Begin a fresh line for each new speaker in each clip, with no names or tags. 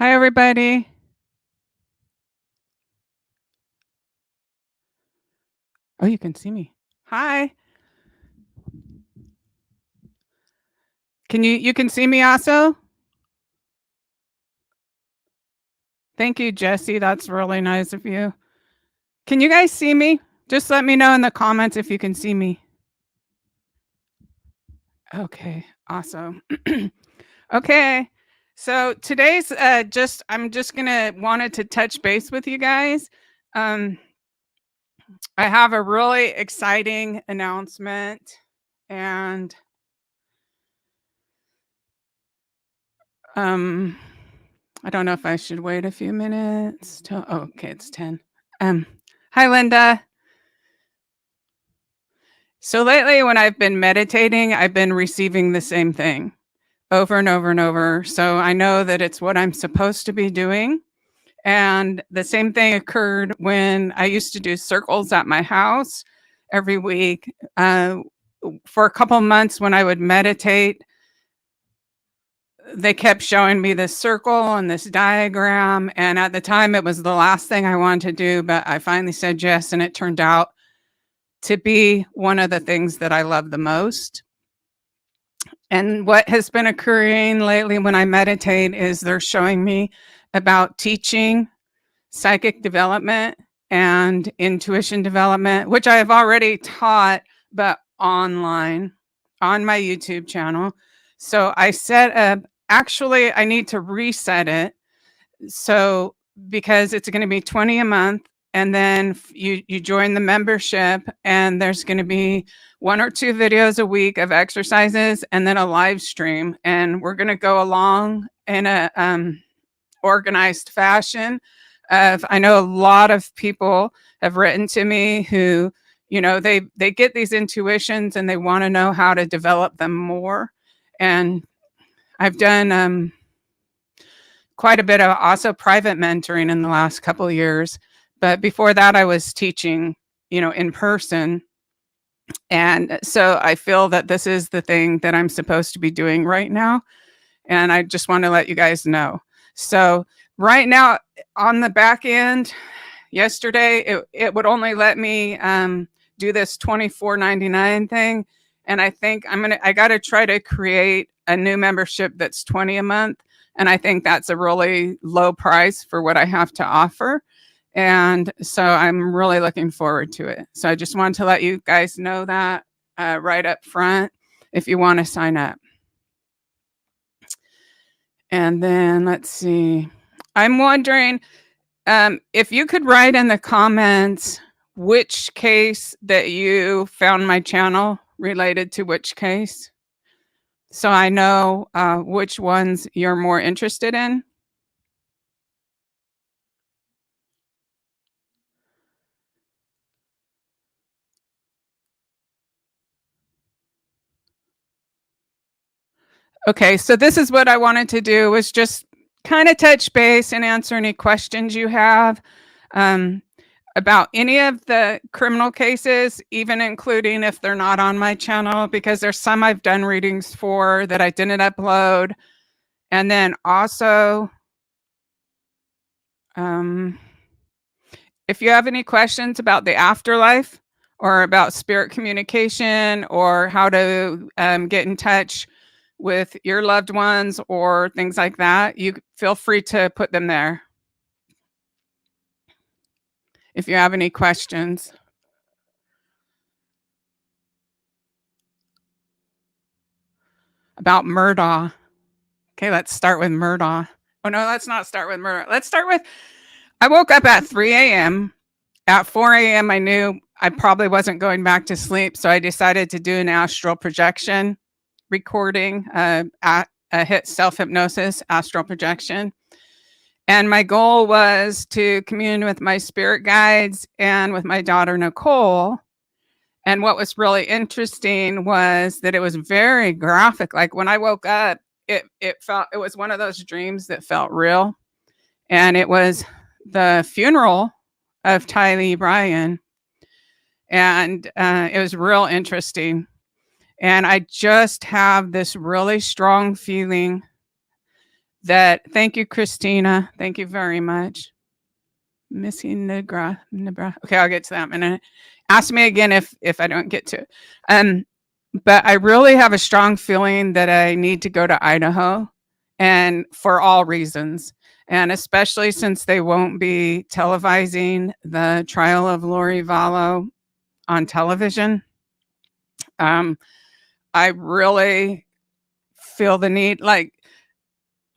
Hi, everybody. Oh, you can see me. Hi. You can see me also? Thank you, Jesse. That's really nice of you. Can you guys see me? Just let me know in the comments if you can see me. Okay, awesome. Okay. So today's I'm just gonna wanted to touch base with you guys. Um, I have a really exciting announcement, and um I don't know if I should wait a few minutes till okay, it's 10. Um, Hi, Linda. So lately when I've been meditating, I've been receiving the same thing over and over and over. So I know that it's what I'm supposed to be doing. And the same thing occurred when I used to do circles at my house every week. For a couple months when I would meditate, they kept showing me this circle and this diagram. And at the time, it was the last thing I wanted to do, but I finally said yes. And it turned out to be one of the things that I love the most. And what has been occurring lately when I meditate is they're showing me about teaching, psychic development, and intuition development, which I have already taught, but online on my YouTube channel. So I set up, actually, I need to reset it. So because it's going to be 20 a month, and then you join the membership, and there's going to be 1 or 2 videos a week of exercises, and then a live stream, and we're going to go along in a organized fashion. I know a lot of people have written to me who, they get these intuitions and they want to know how to develop them more. And I've done quite a bit of also private mentoring in the last couple of years. But before that, I was teaching, in person. And so I feel that this is the thing that I'm supposed to be doing right now. And I just want to let you guys know. So right now on the back end, yesterday it would only let me do this $24.99 thing. And I think I got to try to create a new membership that's 20 a month. And I think that's a really low price for what I have to offer. And so I'm really looking forward to it. So I just wanted to let you guys know that right up front if you want to sign up. And then let's see. I'm wondering if you could write in the comments which case that you found my channel related to which case. So I know which ones you're more interested in. Okay, so this is what I wanted to do was just kind of touch base and answer any questions you have about any of the criminal cases, even including if they're not on my channel, because there's some I've done readings for that I didn't upload. And then also, if you have any questions about the afterlife or about spirit communication or how to get in touch with your loved ones or things like that, you feel free to put them there if you have any questions. About Murdaugh. Okay, let's start with Murdaugh. Oh, no, let's not start with Murdaugh. Let's start with, I woke up at 3 a.m. At 4 a.m., I knew I probably wasn't going back to sleep, so I decided to do an astral projection recording, at a hit self-hypnosis astral projection. And my goal was to commune with my spirit guides and with my daughter, Nicole. And what was really interesting was that it was very graphic. Like when I woke up, it was one of those dreams that felt real. And it was the funeral of Tylee Bryan. And it was real interesting. And I just have this really strong feeling Thank you, Christina. Thank you very much. Missing Nebraska. Okay, I'll get to that in a minute. Ask me again if I don't get to it. But I really have a strong feeling that I need to go to Idaho, and for all reasons. And especially since they won't be televising the trial of Lori Vallow on television. I really feel the need, like,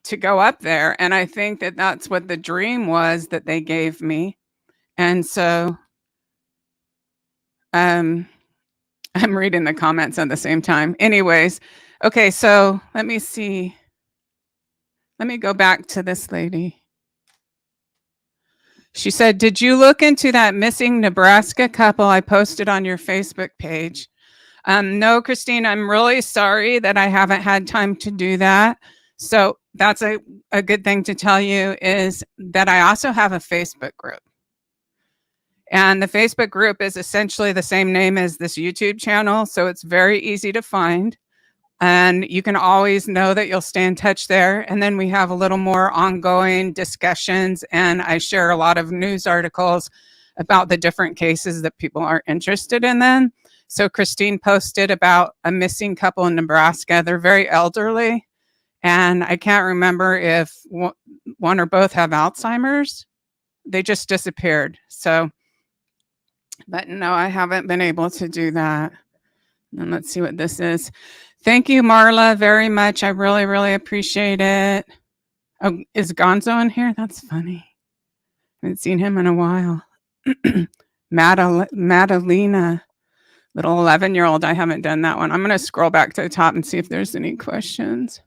to go up there. And I think that that's what the dream was that they gave me. And so I'm reading the comments at the same time. Anyways, okay, so let me see. Let me go back to this lady. She said, "Did you look into that missing Nebraska couple I posted on your Facebook page?" No, Christine, I'm really sorry that I haven't had time to do that. So that's a good thing to tell you, is that I also have a Facebook group. And the Facebook group is essentially the same name as this YouTube channel. So it's very easy to find. And you can always know that you'll stay in touch there. And then we have a little more ongoing discussions. And I share a lot of news articles about the different cases that people are interested in then. So Christine posted about a missing couple in Nebraska. They're very elderly. And I can't remember if one or both have Alzheimer's. They just disappeared. So, but no, I haven't been able to do that. And let's see what this is. Thank you, Marla, very much. I really, really appreciate it. Oh, is Gonzo in here? That's funny. I haven't seen him in a while. Madalena, little 11-year-old. I haven't done that one. I'm going to scroll back to the top and see if there's any questions.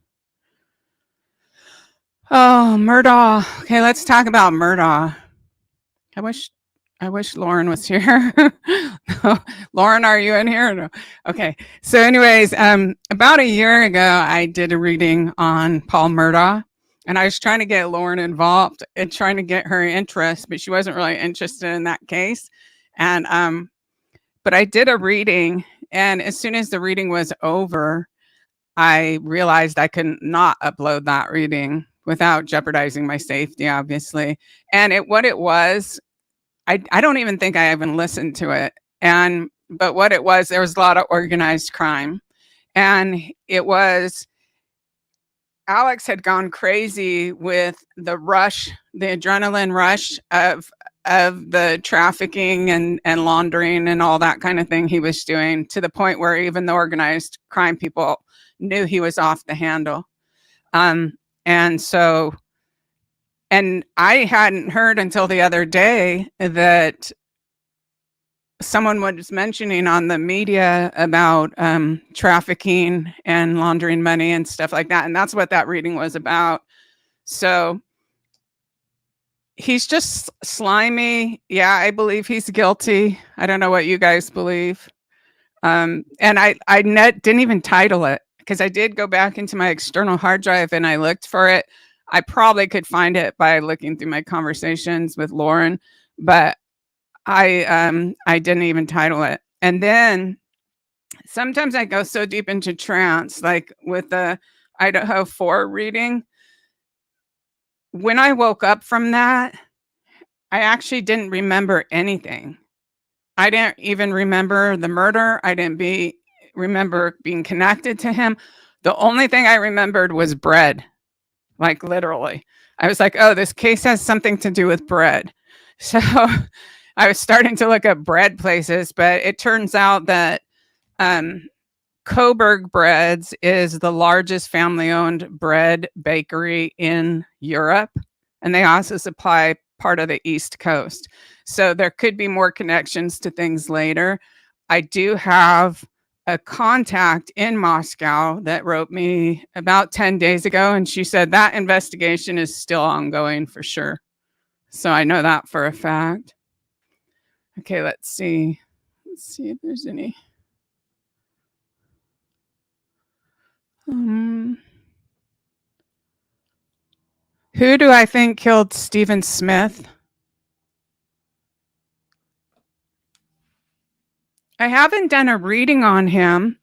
Oh, Murdaugh. Okay, let's talk about Murdaugh. I wish Lauren was here. No. Lauren, are you in here? No. Okay. So anyways, about a year ago, I did a reading on Paul Murdaugh, and I was trying to get Lauren involved and trying to get her interest, but she wasn't really interested in that case. And, but I did a reading, and as soon as the reading was over, I realized I could not upload that reading without jeopardizing my safety, obviously. And what it was, I don't even think I even listened to it. But what it was, there was a lot of organized crime. And it was, Alex had gone crazy with the rush, the adrenaline rush of the trafficking and laundering and all that kind of thing he was doing, to the point where even the organized crime people knew he was off the handle. And so, and I hadn't heard until the other day that someone was mentioning on the media about trafficking and laundering money and stuff like that. And that's what that reading was about. So he's just slimy. Yeah, I believe he's guilty. I don't know what you guys believe. And I didn't even title it, because I did go back into my external hard drive and I looked for it. I probably could find it by looking through my conversations with Lauren, but I didn't even title it. And then sometimes I go so deep into trance, like with the Idaho 4 reading. When I woke up from that, I actually didn't remember anything. I didn't even remember the murder. I didn't remember being connected to him. The only thing I remembered was bread, like literally. I was like, oh, this case has something to do with bread. So I was starting to look up bread places, but it turns out that Coburg Breads is the largest family-owned bread bakery in Europe, and they also supply part of the East Coast. So there could be more connections to things later. I do have a contact in Moscow that wrote me about 10 days ago, and she said that investigation is still ongoing for sure. So I know that for a fact. Okay, let's see. Let's see if there's any. Who do I think killed Stephen Smith? I haven't done a reading on him,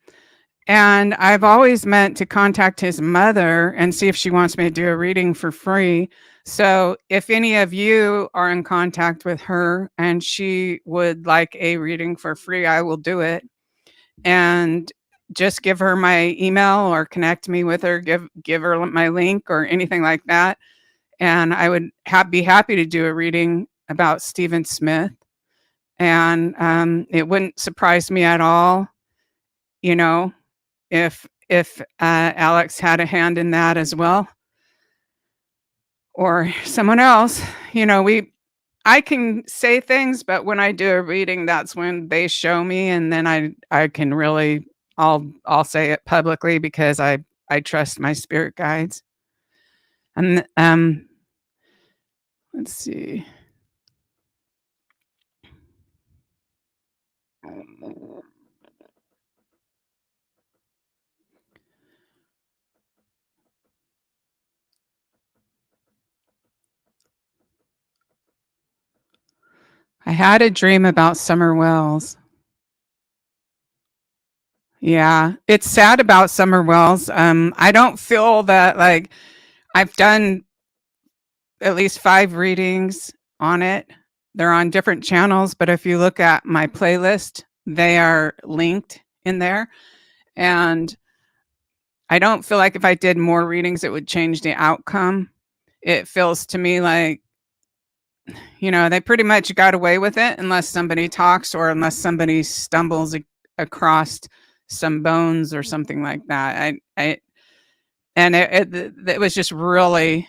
And I've always meant to contact his mother and see if she wants me to do a reading for free. So if any of you are in contact with her and she would like a reading for free, I will do it. And just give her my email or connect me with her, give her my link or anything like that. And I would be happy to do a reading about Stephen Smith. And it wouldn't surprise me at all, you know, if Alex had a hand in that as well, or someone else. You know, I can say things, but when I do a reading, that's when they show me, and then I can really I'll say it publicly because I trust my spirit guides. And let's see. I had a dream about Summer Wells. Yeah, it's sad about Summer Wells. I don't feel that like I've done at least 5 readings on it. They're on different channels, but if you look at my playlist, they are linked in there. And I don't feel like if I did more readings, it would change the outcome. It feels to me like, you know, they pretty much got away with it unless somebody talks or unless somebody stumbles across some bones or something like that. And it was just really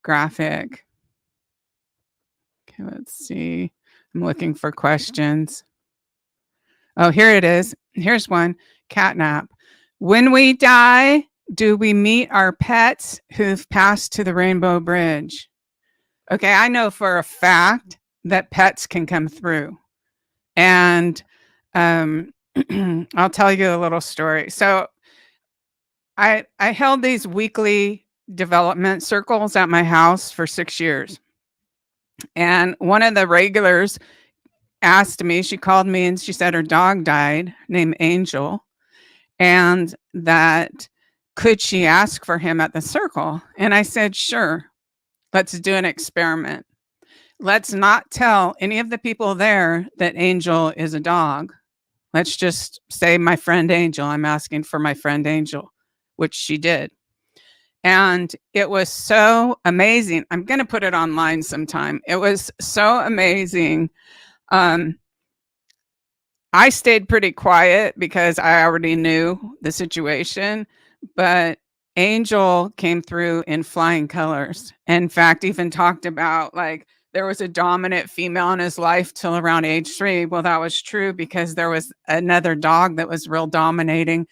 graphic. Okay, let's see. I'm looking for questions. Oh, here it is. Here's one. Catnap. When we die, do we meet our pets who've passed to the Rainbow Bridge? Okay, I know for a fact that pets can come through. And I'll tell you a little story. So I held these weekly development circles at my house for 6 years. And one of the regulars asked me, she called me and she said her dog died, named Angel, and that could she ask for him at the circle? And I said, sure, let's do an experiment. Let's not tell any of the people there that Angel is a dog. Let's just say my friend Angel, I'm asking for my friend Angel, which she did. And it was so amazing. I'm going to put it online sometime. It was so amazing. I stayed pretty quiet because I already knew the situation, but Angel came through in flying colors. In fact, even talked about like there was a dominant female in his life till around age 3. Well, that was true because there was another dog that was real dominating.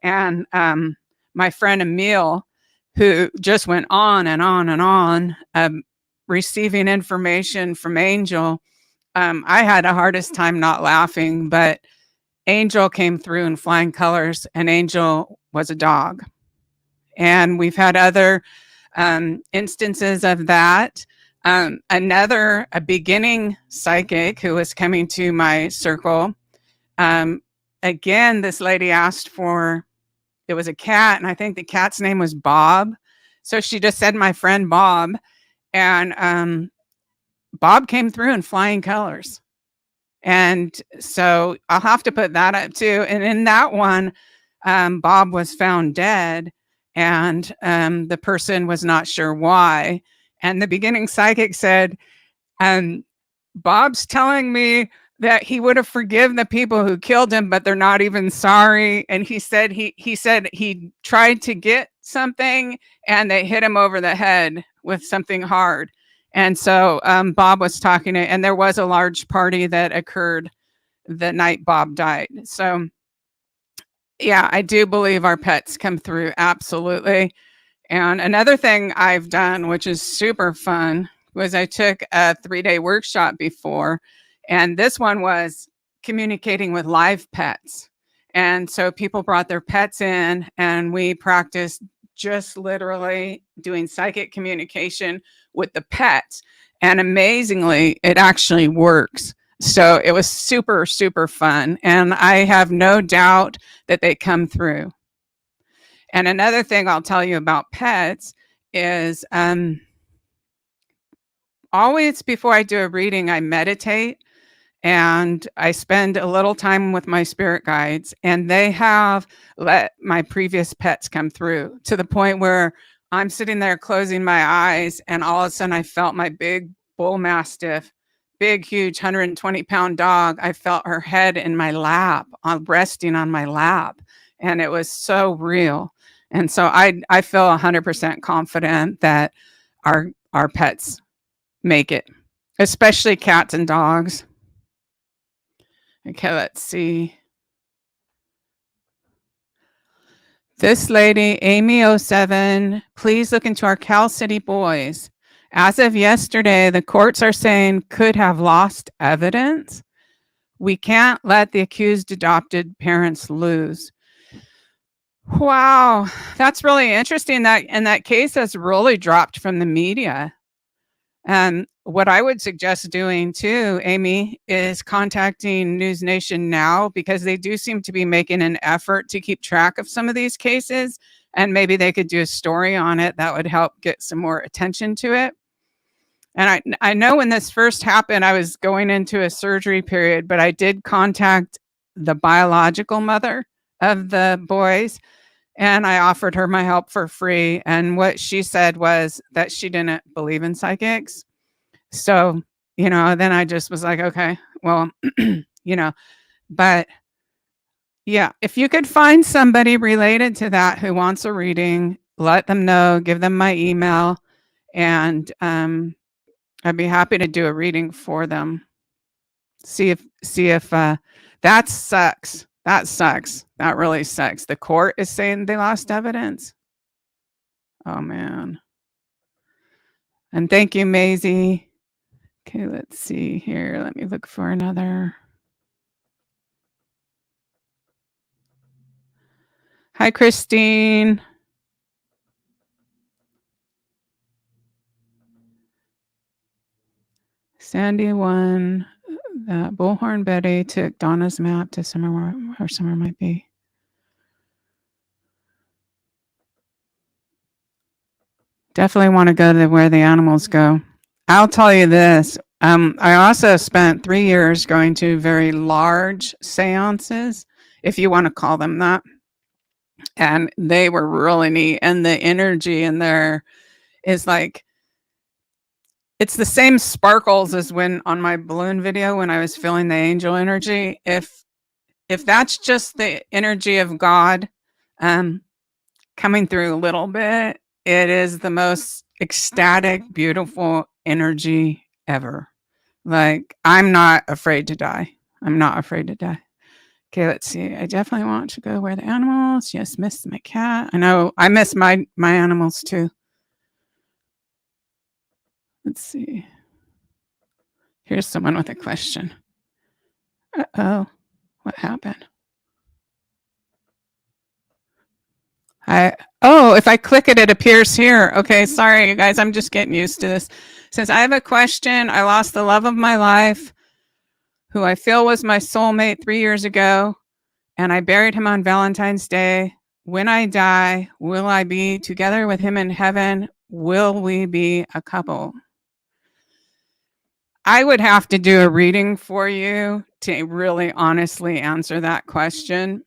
And my friend Emil, who just went on and on and on, receiving information from Angel, I had the hardest time not laughing, but Angel came through in flying colors, and Angel was a dog. And we've had other instances of that. A beginning psychic who was coming to my circle, again, this lady asked for, it was a cat, and I think the cat's name was Bob. So she just said, my friend Bob. And Bob came through in flying colors. And so I'll have to put that up too. And in that one, Bob was found dead, and the person was not sure why. And the beginning psychic said, Bob's telling me that he would have forgiven the people who killed him, but they're not even sorry. And he said he tried to get something and they hit him over the head with something hard. And so Bob was talking, and there was a large party that occurred the night Bob died. So yeah, I do believe our pets come through. Absolutely. And another thing I've done, which is super fun, was I took a 3-day workshop before, and this one was communicating with live pets. And so people brought their pets in, and we practiced just literally doing psychic communication with the pets. And amazingly, it actually works. So it was super, super fun. And I have no doubt that they come through. And another thing I'll tell you about pets is always before I do a reading, I meditate and I spend a little time with my spirit guides, and they have let my previous pets come through to the point where I'm sitting there closing my eyes, and all of a sudden I felt my big bull mastiff, big, huge 120-pound dog. I felt her head in my lap, resting on my lap, and it was so real. And so I feel 100% confident that our pets make it, especially cats and dogs. Okay, let's see. This lady, Amy07, please look into our Cal City boys. As of yesterday, the courts are saying could have lost evidence. We can't let the accused adopted parents lose. Wow, that's really interesting. That case has really dropped from the media. And what I would suggest doing too, Amy, is contacting News Nation now, because they do seem to be making an effort to keep track of some of these cases. And maybe they could do a story on it that would help get some more attention to it. And I know when this first happened, I was going into a surgery period, but I did contact the biological mother of the boys, and I offered her my help for free. And what she said was that she didn't believe in psychics. So, then I just was like, okay, well, but yeah, if you could find somebody related to that who wants a reading, let them know, give them my email, and I'd be happy to do a reading for them. See if that sucks. That sucks. That really sucks. The court is saying they lost evidence. Oh man. And thank you, Maisie. Okay, let's see here. Let me look for another. Hi, Christine. Sandy won. Bullhorn Betty took Donna's map to somewhere where summer might be. Definitely want to go to where the animals go. I'll tell you this. I also spent 3 years going to very large seances, if you want to call them that. And they were really neat. And the energy in there is like, it's the same sparkles as when on my balloon video, when I was feeling the angel energy. If that's just the energy of God coming through a little bit, it is the most ecstatic, beautiful energy ever. Like, I'm not afraid to die. I'm not afraid to die. Okay, let's see. I definitely want to go where the animals. Yes, miss my cat. I know I miss my animals too. Let's see. Here's someone with a question. Uh-oh. What happened? If I click it, it appears here. Okay, sorry, you guys. I'm just getting used to this. Says, I have a question. I lost the love of my life, who I feel was my soulmate 3 years ago, and I buried him on Valentine's Day. When I die, will I be together with him in heaven? Will we be a couple? I would have to do a reading for you to really honestly answer that question.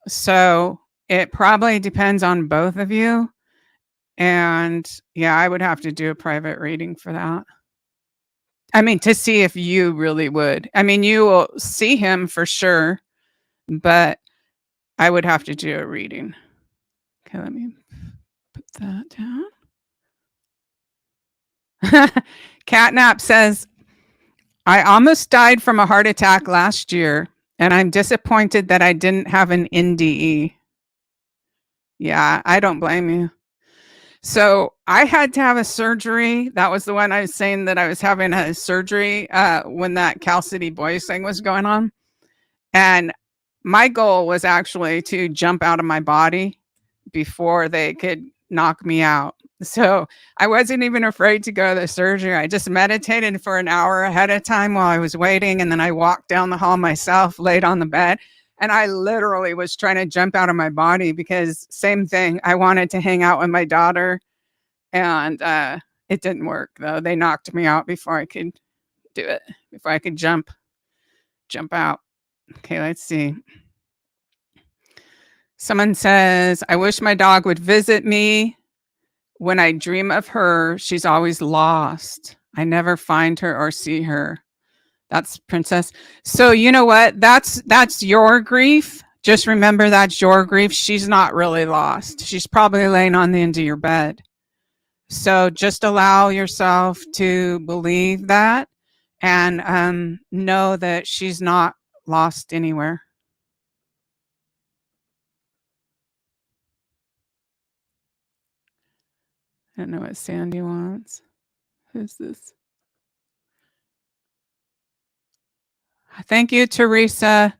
So it probably depends on both of you. And yeah, I would have to do a private reading for that. I mean, to see if you really would. I mean, you will see him for sure, but I would have to do a reading. Okay, let me put that down. Catnap says, I almost died from a heart attack last year, and I'm disappointed that I didn't have an NDE. Yeah, I don't blame you. So I had to have a surgery. That was the one I was saying that I was having a surgery when that Cal City Boys thing was going on. And my goal was actually to jump out of my body before they could knock me out. So I wasn't even afraid to go to the surgery. I just meditated for an hour ahead of time while I was waiting. And then I walked down the hall myself, laid on the bed. And I literally was trying to jump out of my body because same thing. I wanted to hang out with my daughter. And it didn't work, though. They knocked me out before I could do it, before I could jump out. Okay, let's see. Someone says, I wish my dog would visit me. When I dream of her, she's always lost. I never find her or see her. That's Princess. So you know what? That's your grief. Just remember that's your grief. She's not really lost. She's probably laying on the end of your bed. So just allow yourself to believe that and know that she's not lost anywhere. I don't know what Sandy wants. Who's this? Thank you, Teresa.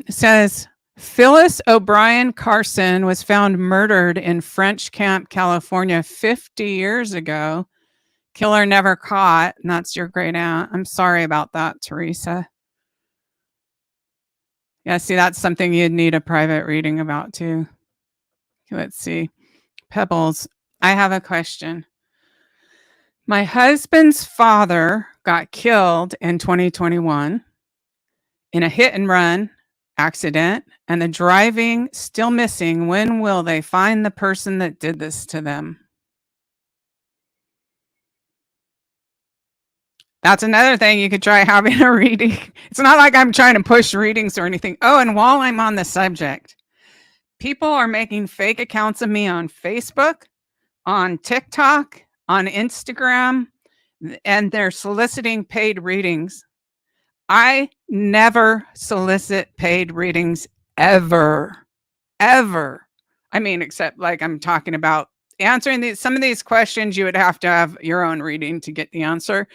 Says Phyllis O'Brien Carson was found murdered in French Camp, California 50 years ago. Killer never caught. And that's your great aunt. I'm sorry about that, Teresa. Yeah, see, that's something you'd need a private reading about too. Let's see. Pebbles, I have a question. My husband's father got killed in 2021 in a hit and run accident, and the driving still missing. When will they find the person that did this to them? That's another thing you could try having a reading. It's not like I'm trying to push readings or anything. Oh, and while I'm on the subject, people are making fake accounts of me on Facebook, on TikTok, on Instagram, and they're soliciting paid readings. I never solicit paid readings ever. I mean, except like I'm talking about answering some of these questions, you would have to have your own reading to get the answer.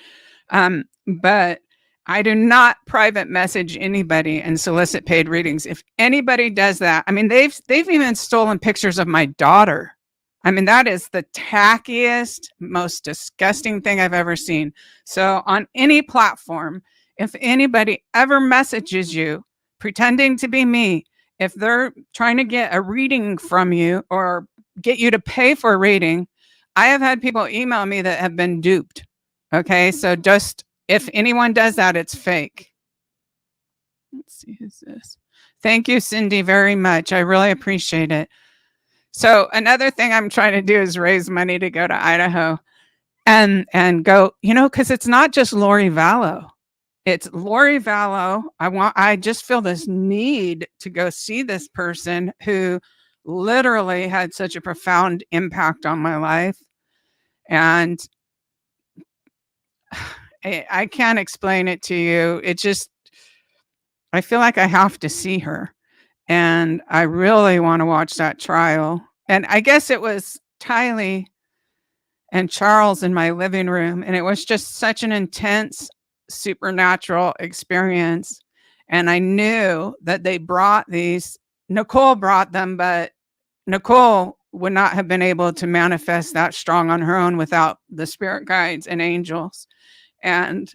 But I do not private message anybody and solicit paid readings. If anybody does that, I mean, they've even stolen pictures of my daughter. I mean, that is the tackiest, most disgusting thing I've ever seen. So on any platform, if anybody ever messages you pretending to be me, if they're trying to get a reading from you or get you to pay for a reading, I have had people email me that have been duped. Okay, so just if anyone does that, it's fake. Let's see, who's this? Thank you, Cindy, very much. I really appreciate it. So another thing I'm trying to do is raise money to go to Idaho and go, because it's not just Lori Vallow. It's Lori Vallow. I just feel this need to go see this person who literally had such a profound impact on my life. And I can't explain it to you. It just, I feel like I have to see her. And I really want to watch that trial. And I guess it was Tylee and Charles in my living room. And it was just such an intense supernatural experience. And I knew that they brought these, Nicole brought them, but Nicole would not have been able to manifest that strong on her own without the spirit guides and angels. And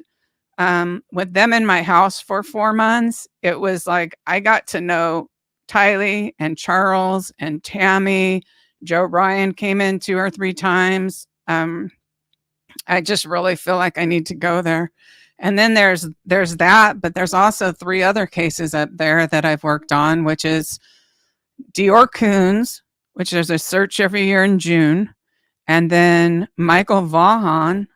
with them in my house for 4 months, it was like I got to know Tylee and Charles and Tammy. Joe Ryan came in 2 or 3 times. I just really feel like I need to go there. And then there's that, but there's also 3 other cases up there that I've worked on, which is Dior Coons, which there's a search every year in June. And then Michael Vaughan,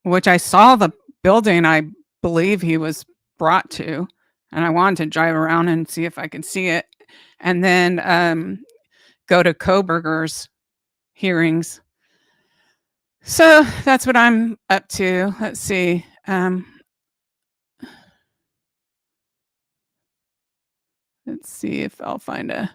which I saw the building I believe he was brought to, and I wanted to drive around and see if I could see it. And then go to Koberger's hearings. So that's what I'm up to. Let's see. Let's see if I'll find a.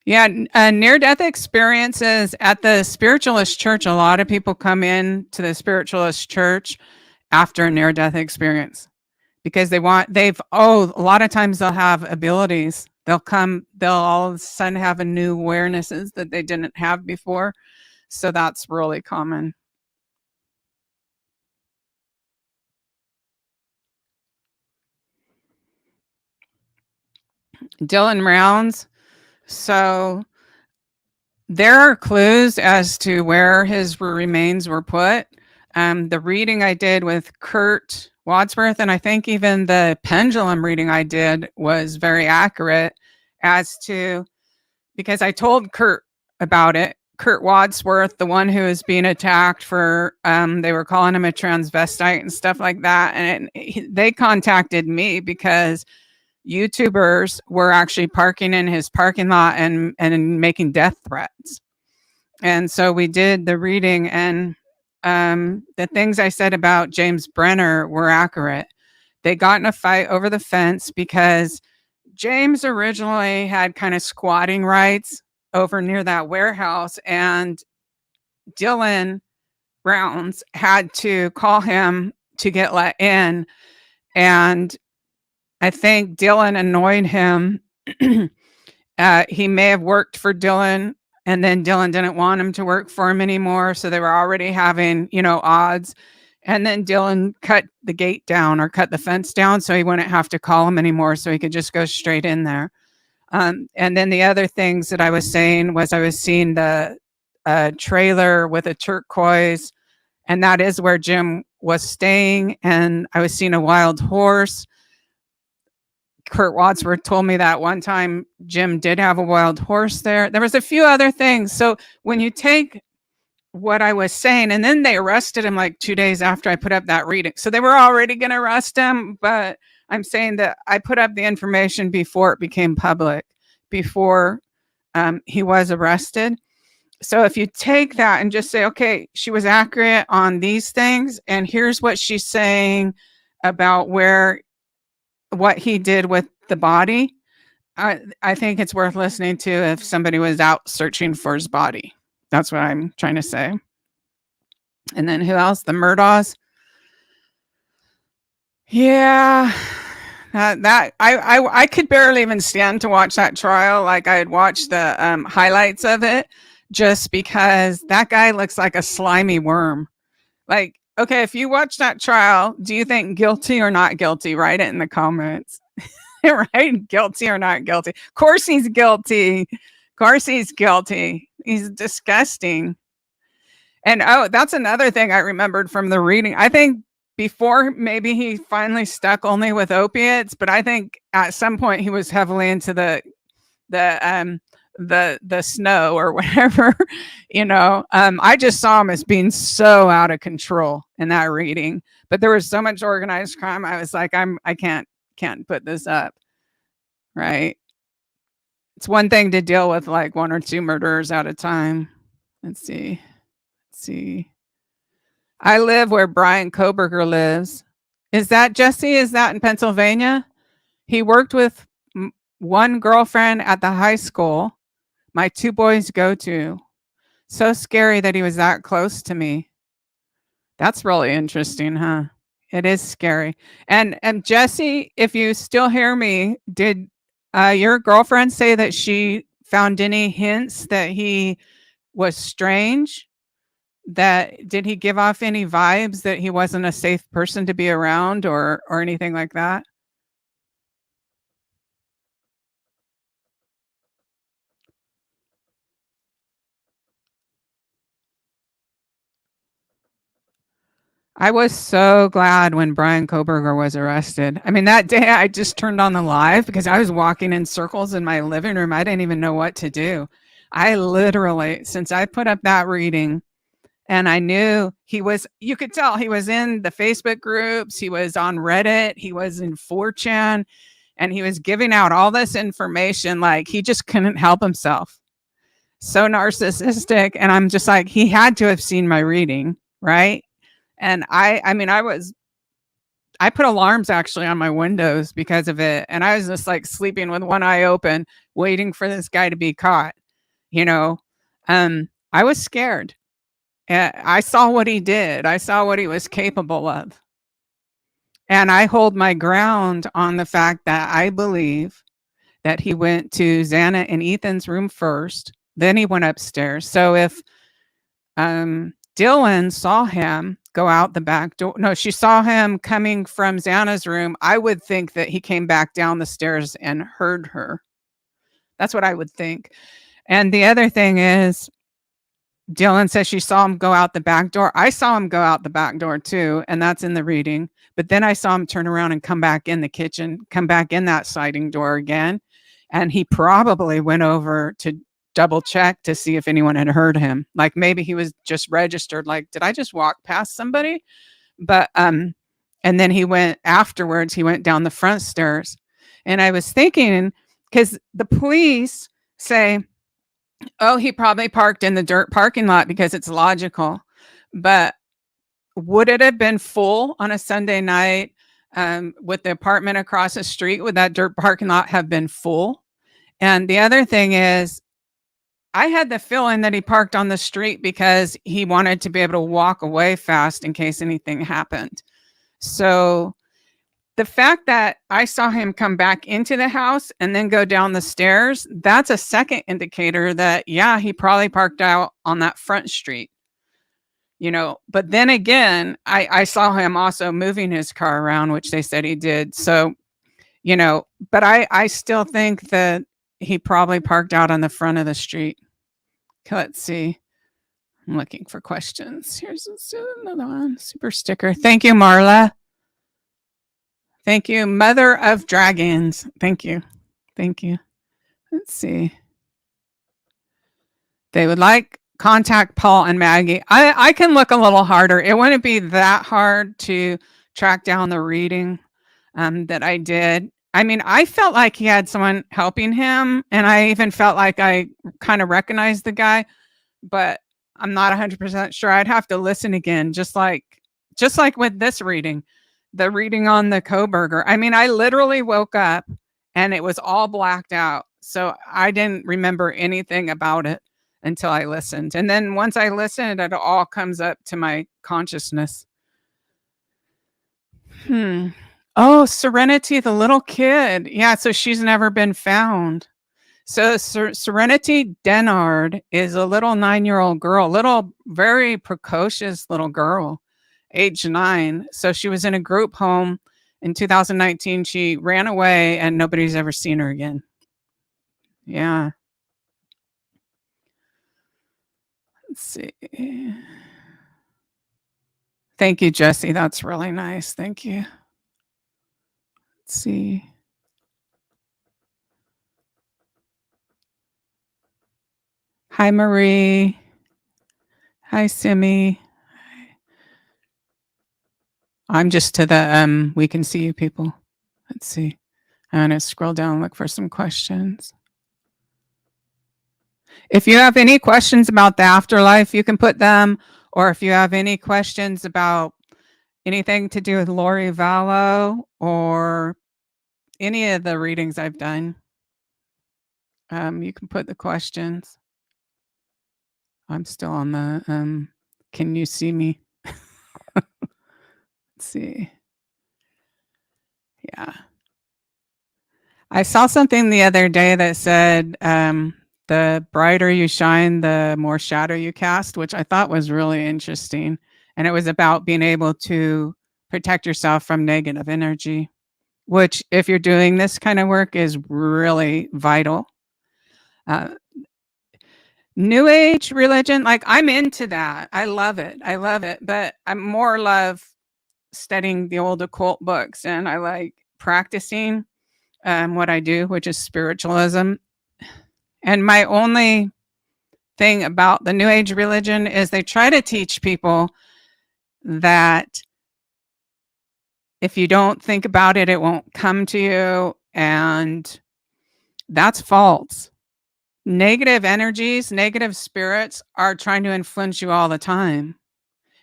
Yeah, near-death experiences at the spiritualist church. A lot of people come in to the spiritualist church after a near-death experience because a lot of times they'll have abilities. They'll all of a sudden have a new awarenesses that they didn't have before. So that's really common. Dylan Rounds. So there are clues as to where his remains were put. The reading I did with Kurt Wadsworth, and I think even the pendulum reading I did was very accurate as to, because I told Kurt about it. Kurt Wadsworth, the one who was being attacked for, they were calling him a transvestite and stuff like that. And they contacted me because YouTubers were actually parking in his parking lot and making death threats. And so we did the reading, and the things I said about James Brenner were accurate. They got in a fight over the fence because James originally had kind of squatting rights over near that warehouse, and Dylan Rounds had to call him to get let in. And I think Dylan annoyed him. He may have worked for Dylan, and then Dylan didn't want him to work for him anymore. So they were already having, odds. And then Dylan cut the gate down or cut the fence down so he wouldn't have to call him anymore. So he could just go straight in there. And then the other things that I was saying was I was seeing the trailer with a turquoise, and that is where Jim was staying. And I was seeing a wild horse. Kurt Wadsworth told me that one time Jim did have a wild horse there. There was a few other things. So when you take what I was saying, and then they arrested him like 2 days after I put up that reading. So they were already going to arrest him, but I'm saying that I put up the information before it became public, before he was arrested. So if you take that and just say, okay, she was accurate on these things, and here's what she's saying about what he did with the body, I think it's worth listening to if somebody was out searching for his body. That's what I'm trying to say. And then who else? The Murdaws. Yeah. I could barely even stand to watch that trial. Like I had watched the highlights of it just because that guy looks like a slimy worm. Like, okay, if you watch that trial, do you think guilty or not guilty? Write it in the comments. Right? Guilty or not guilty? Of course he's guilty. Of course he's guilty. He's disgusting. And that's another thing I remembered from the reading. I think before maybe he finally stuck only with opiates, but I think at some point he was heavily into the snow or whatever, I just saw him as being so out of control in that reading, but there was so much organized crime. I was like, I can't put this up. Right. It's one thing to deal with like 1 or 2 murderers at a time. Let's see. I live where Brian Koberger lives. Is that Jesse? Is that in Pennsylvania? He worked with one girlfriend at the high school my 2 boys go to. So scary that he was that close to me. That's really interesting, huh? It is scary. And Jesse, if you still hear me, did your girlfriend say that she found any hints that he was strange? Did he give off any vibes that he wasn't a safe person to be around or anything like that? I was so glad when Brian Koberger was arrested. I mean, that day I just turned on the live because I was walking in circles in my living room. I didn't even know what to do. I literally, since I put up that reading and I knew you could tell he was in the Facebook groups, he was on Reddit, he was in 4chan, and he was giving out all this information. Like he just couldn't help himself. So narcissistic. And I'm just like, he had to have seen my reading, right? And I put alarms actually on my windows because of it. And I was just like sleeping with one eye open, waiting for this guy to be caught. I was scared. I saw what he did. I saw what he was capable of. And I hold my ground on the fact that I believe that he went to Xana and Ethan's room first, then he went upstairs. So if Dylan saw him go out the back door, no, she saw him coming from Xana's room, I would think that he came back down the stairs and heard her. That's what I would think. And the other thing is, Dylan says she saw him go out the back door. I saw him go out the back door too, and that's in the reading. But then I saw him turn around and come back in the kitchen, come back in that sliding door again. And he probably went over to double check to see if anyone had heard him. Like maybe he was just registered, like, did I just walk past somebody? But and then he went afterwards, he went down the front stairs. And I was thinking, because the police say, oh, he probably parked in the dirt parking lot because it's logical. But would it have been full on a Sunday night with the apartment across the street? Would that dirt parking lot have been full? And the other thing is, I had the feeling that he parked on the street because he wanted to be able to walk away fast in case anything happened. So the fact that I saw him come back into the house and then go down the stairs, that's a second indicator that, yeah, he probably parked out on that front street. You know, but then again, I saw him also moving his car around, which they said he did. So, you know, but I still think that he probably parked out on the front of the street. Okay, let's see. I'm looking for questions. Here's another one. Super sticker. Thank you, Marla. Thank you, Mother of Dragons. Thank you. Thank you. Let's see. They would like contact Paul and Maggie. I can look a little harder. It wouldn't be that hard to track down the reading that I did. I mean, I felt like he had someone helping him, and I even felt like I kind of recognized the guy, but I'm not 100% sure. I'd have to listen again, just like with this reading, the reading on the Coburger. I mean, I literally woke up and it was all blacked out. So I didn't remember anything about it until I listened. And then once I listened, it all comes up to my consciousness. Oh, Serenity, the little kid. Yeah, so she's never been found. So Serenity Denard is a little 9-year-old girl, little, very precocious little girl, age 9. So she was in a group home in 2019. She ran away and nobody's ever seen her again. Yeah. Let's see. Thank you, Jesse. That's really nice. Thank you. Let's see. Hi, Marie. Hi, Simi. I'm just to the we can see you people. Let's see. I'm going to scroll down and look for some questions. If you have any questions about the afterlife, you can put them, or if you have any questions about anything to do with Lori Vallow or any of the readings I've done, you can put the questions. I'm still on the can you see me? Let's see. Yeah. I saw something the other day that said the brighter you shine, the more shadow you cast, which I thought was really interesting. And it was about being able to protect yourself from negative energy, which, if you're doing this kind of work, is really vital. New Age religion, like, I'm into that. I love it. I love it. But I more love studying the old occult books, and I like practicing what I do, which is spiritualism. And my only thing about the New Age religion is they try to teach people that if you don't think about it, it won't come to you. And that's false. Negative energies, negative spirits are trying to influence you all the time.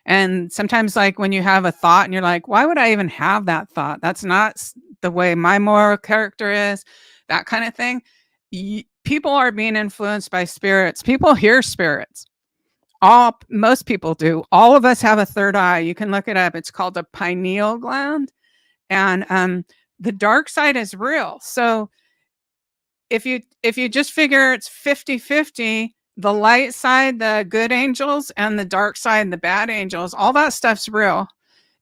And sometimes, like, when you have a thought and you're like, why would I even have that thought? That's not the way my moral character is, that kind of thing. People are being influenced by spirits. People hear spirits. Most people do. All of us have a third eye. You can look it up. It's called the pineal gland. And the dark side is real. So if you just figure it's 50-50, the light side, the good angels, and the dark side, the bad angels, all that stuff's real.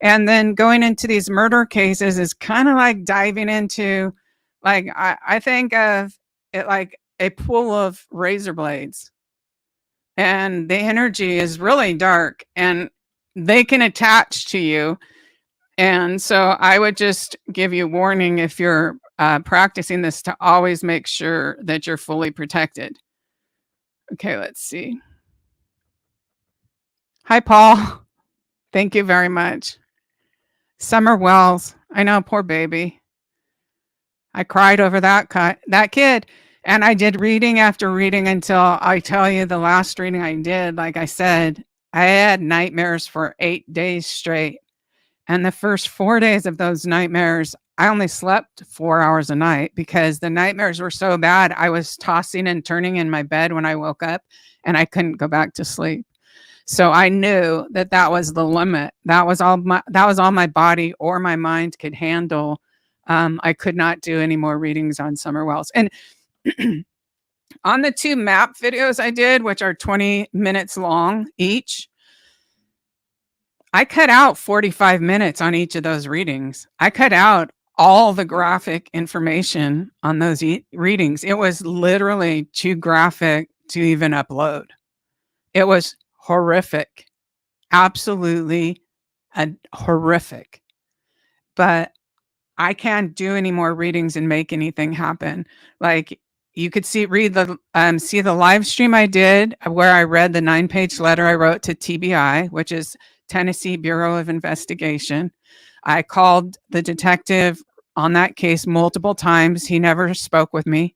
And then going into these murder cases is kind of like diving into, like, I think of it like a pool of razor blades, and the energy is really dark and they can attach to you. And so I would just give you warning, if you're practicing this, to always make sure that you're fully protected. Okay, let's see. Hi, Paul. Thank you very much. Summer Wells. I know, poor baby. I cried over that kid. And I did reading after reading until, I tell you, the last reading I did, like I said, I had nightmares for 8 days straight. And the first 4 days of those nightmares, I only slept 4 hours a night because the nightmares were so bad. I was tossing and turning in my bed when I woke up, and I couldn't go back to sleep. So I knew that that was the limit. That was all my body or my mind could handle. I could not do any more readings on Summer Wells. And on the 2 map videos I did, which are 20 minutes long each, I cut out 45 minutes on each of those readings. I cut out all the graphic information on those readings. It was literally too graphic to even upload. It was horrific. Absolutely horrific. But I can't do any more readings and make anything happen. Like, you could see the live stream I did where I read the 9-page letter I wrote to TBI, which is Tennessee Bureau of Investigation. I called the detective on that case multiple times. He never spoke with me.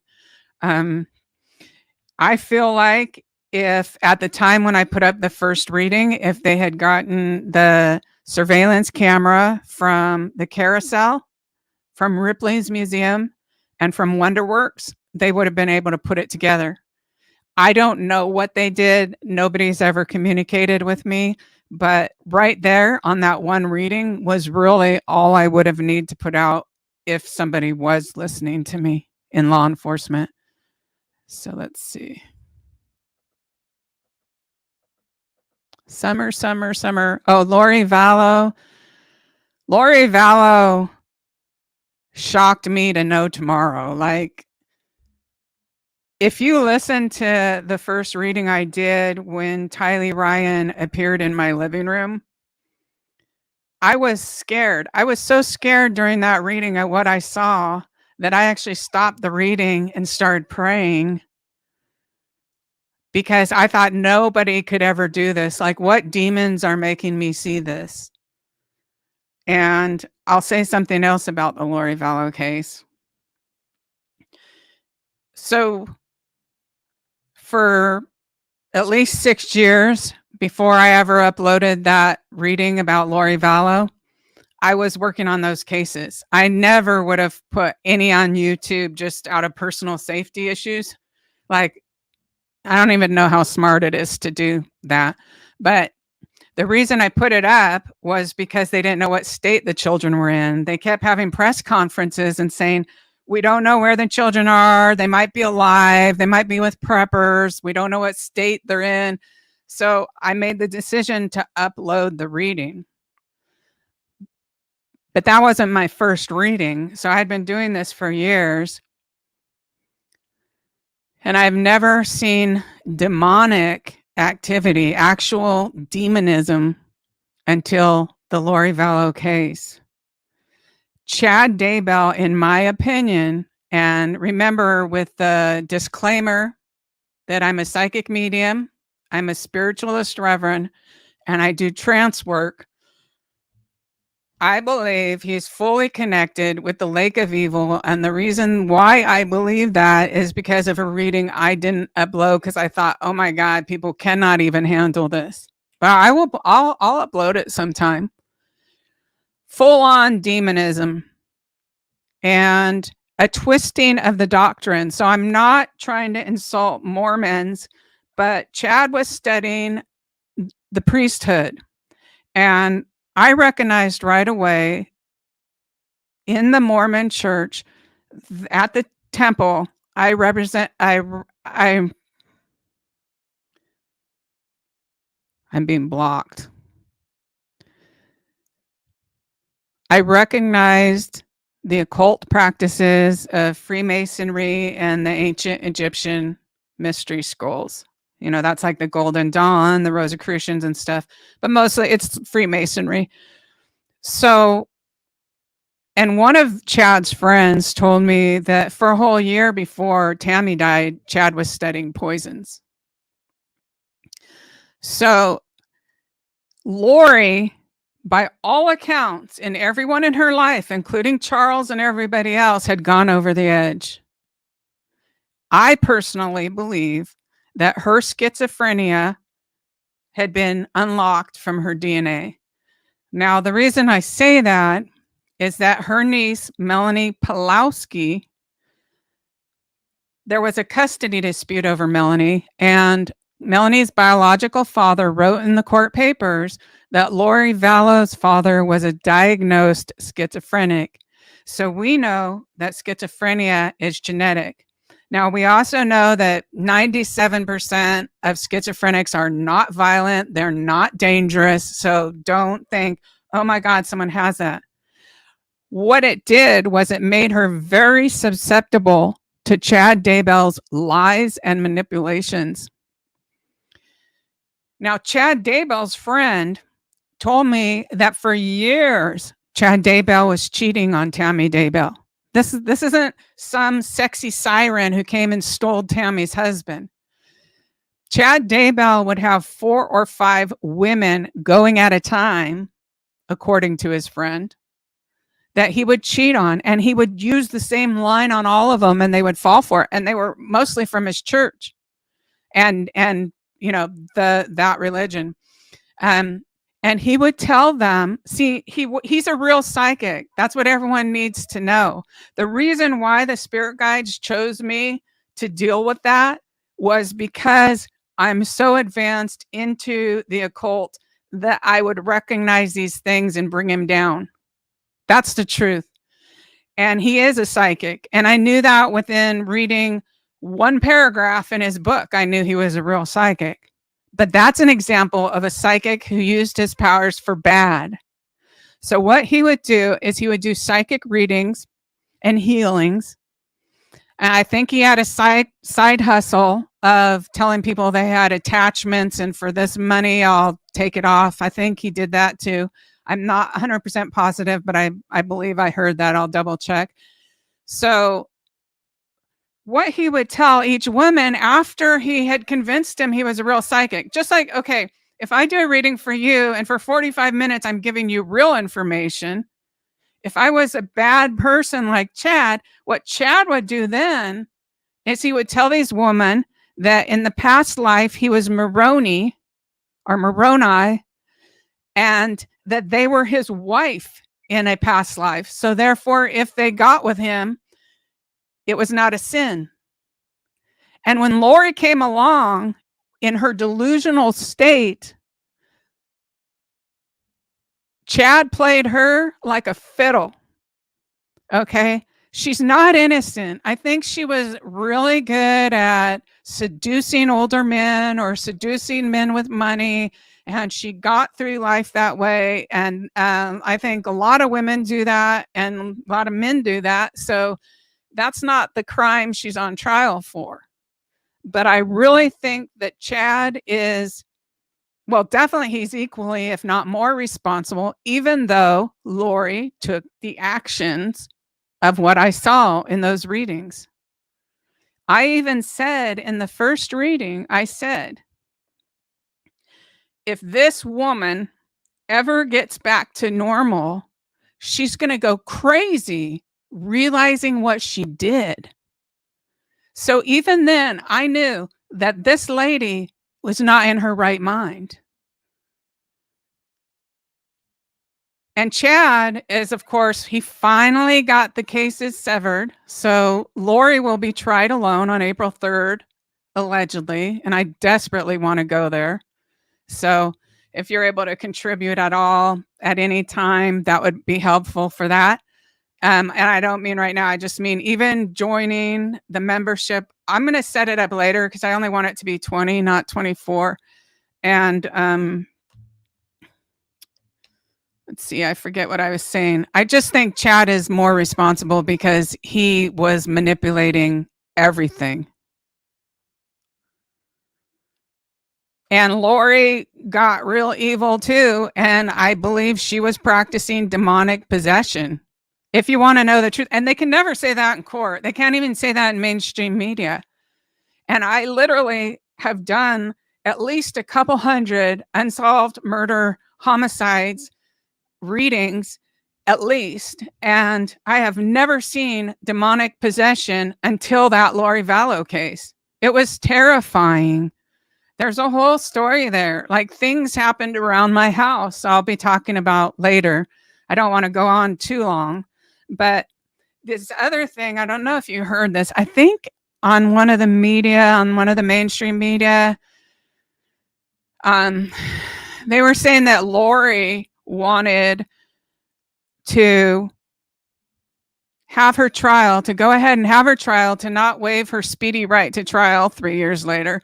I feel like if at the time when I put up the first reading, if they had gotten the surveillance camera from the carousel, from Ripley's Museum, and from Wonderworks, they would have been able to put it together. I don't know what they did. Nobody's ever communicated with me. But right there on that one reading was really all I would have needed to put out if somebody was listening to me in law enforcement. So let's see. Summer. Oh, Lori Vallow. Lori Vallow shocked me to know tomorrow. Like, if you listen to the first reading I did when Tylee Ryan appeared in my living room, I was scared. I was so scared during that reading at what I saw that I actually stopped the reading and started praying, because I thought nobody could ever do this. Like, what demons are making me see this? And I'll say something else about the Lori Vallow case. So for at least 6 years before I ever uploaded that reading about Lori Vallow, I was working on those cases. I never would have put any on YouTube just out of personal safety issues. Like, I don't even know how smart it is to do that. But the reason I put it up was because they didn't know what state the children were in. They kept having press conferences and saying, we don't know where the children are. They might be alive. They might be with preppers. We don't know what state they're in. So I made the decision to upload the reading. But that wasn't my first reading. So I had been doing this for years. And I've never seen demonic activity, actual demonism, until the Lori Vallow case. Chad Daybell, in my opinion, and remember, with the disclaimer that I'm a psychic medium, I'm a spiritualist reverend, and I do trance work, I believe he's fully connected with the Lake of Evil. And the reason why I believe that is because of a reading I didn't upload, because I thought, oh my God, people cannot even handle this. But I'll upload it sometime. Full on demonism and a twisting of the doctrine. So I'm not trying to insult Mormons, but Chad was studying the priesthood. And I recognized right away in the Mormon church at the temple, I'm being blocked. I recognized the occult practices of Freemasonry and the ancient Egyptian mystery scrolls. You know, that's like the Golden Dawn, the Rosicrucians and stuff, but mostly it's Freemasonry. So, and one of Chad's friends told me that for a whole year before Tammy died, Chad was studying poisons. So Lori, by all accounts, and everyone in her life, including Charles and everybody else, had gone over the edge. I personally believe that her schizophrenia had been unlocked from her DNA. Now, the reason I say that is that her niece, Melanie Pulowski, there was a custody dispute over Melanie, and Melanie's biological father wrote in the court papers that Lori Vallow's father was a diagnosed schizophrenic. So we know that schizophrenia is genetic. Now, we also know that 97% of schizophrenics are not violent. They're not dangerous. So don't think, oh my God, someone has that. What it did was it made her very susceptible to Chad Daybell's lies and manipulations. Now, Chad Daybell's friend told me that for years, Chad Daybell was cheating on Tammy Daybell. This isn't some sexy siren who came and stole Tammy's husband. Chad Daybell would have 4 or 5 women going at a time, according to his friend, that he would cheat on, and he would use the same line on all of them, and they would fall for it. And they were mostly from his church and you know, that religion. And he would tell them, see, he's a real psychic. That's what everyone needs to know. The reason why the spirit guides chose me to deal with that was because I'm so advanced into the occult that I would recognize these things and bring him down. That's the truth. And he is a psychic. And I knew that within reading one paragraph in his book. I knew he was a real psychic. But that's an example of a psychic who used his powers for bad. So what he would do is he would do psychic readings and healings. And I think he had a side hustle of telling people they had attachments, and for this money, I'll take it off. I think he did that too. I'm not 100% positive, but I believe I heard that. I'll double check. So what he would tell each woman after he had convinced him he was a real psychic, just like, okay, if I do a reading for you and for 45 minutes, I'm giving you real information. If I was a bad person like Chad, what Chad would do then is he would tell these women that in the past life, he was Moroni or Moroni, and that they were his wife in a past life. So therefore, if they got with him, it was not a sin. And when Lori came along in her delusional state, Chad played her like a fiddle. Okay. She's not innocent. I think she was really good at seducing older men or seducing men with money. And she got through life that way. And I think a lot of women do that and a lot of men do that. So that's not the crime she's on trial for. But I really think that Chad is, well, definitely he's equally, if not more responsible, even though Lori took the actions of what I saw in those readings. I even said in the first reading, I said, if this woman ever gets back to normal, she's going to go crazy realizing what she did. So even then, I knew that this lady was not in her right mind. And Chad is, of course, he finally got the cases severed. So Lori will be tried alone on April 3rd, allegedly. And I desperately want to go there. So if you're able to contribute at all at any time, that would be helpful for that. And I don't mean right now, I just mean even joining the membership. I'm going to set it up later because I only want it to be 20, not 24. And let's see, I forget what I was saying. I just think Chad is more responsible because he was manipulating everything. And Lori got real evil too. And I believe she was practicing demonic possession. If you want to know the truth, and they can never say that in court. They can't even say that in mainstream media. And I literally have done at least a couple hundred unsolved murder homicides readings, at least. And I have never seen demonic possession until that Lori Vallow case. It was terrifying. There's a whole story there. Like things happened around my house I'll be talking about later. I don't want to go on too long, but this other thing, I don't know if you heard this. I think on one of the media, on one of the mainstream media, they were saying that Lori wanted to have her trial, to go ahead and have her trial, to not waive her speedy right to trial 3 years later,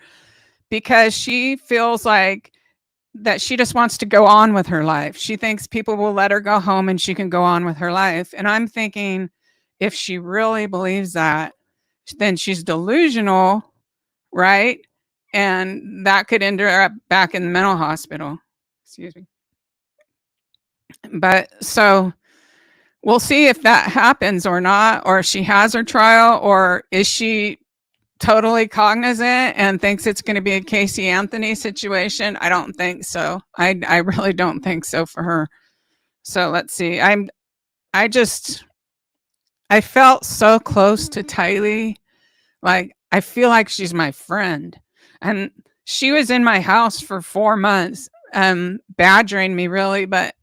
because she feels like that she just wants to go on with her life. She thinks people will let her go home and she can go on with her life. And I'm thinking, if she really believes that, then she's delusional, right? And that could end her up back in the mental hospital. Excuse me. But so we'll see if that happens or not, or if she has her trial, or is she totally cognizant and thinks it's going to be a Casey Anthony situation. I don't think so. I really don't think so for her. So let's see. I felt so close to Tylee. Like I feel like she's my friend. And she was in my house for 4 months, badgering me really, but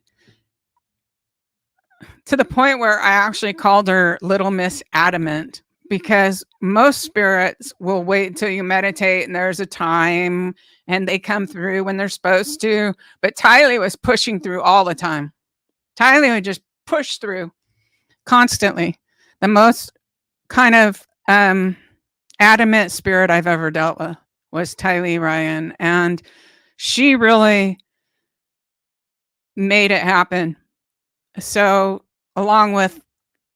to the point where I actually called her Little Miss Adamant, because most spirits will wait until you meditate and there's a time and they come through when they're supposed to. But Tylee was pushing through all the time. Tylee would just push through constantly. The most kind of adamant spirit I've ever dealt with was Tylee Ryan. And she really made it happen. So along with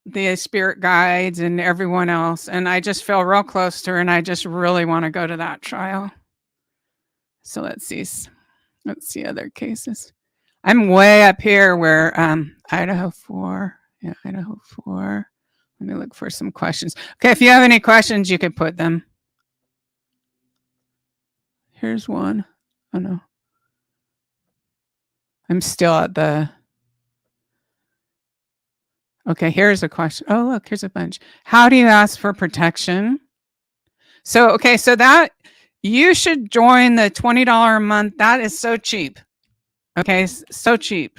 the spirit guides and everyone else. And I just feel real close to her and I just really want to go to that trial. So let's see other cases. I'm way up here where Idaho 4. Yeah, Idaho 4. Let me look for some questions. Okay, if you have any questions, you could put them. Here's one. Oh no. I'm still at the Okay, here's a question. Oh, look, here's a bunch. How do you ask for protection? So, okay, so that you should join the $20 a month. That is so cheap. Okay, so cheap,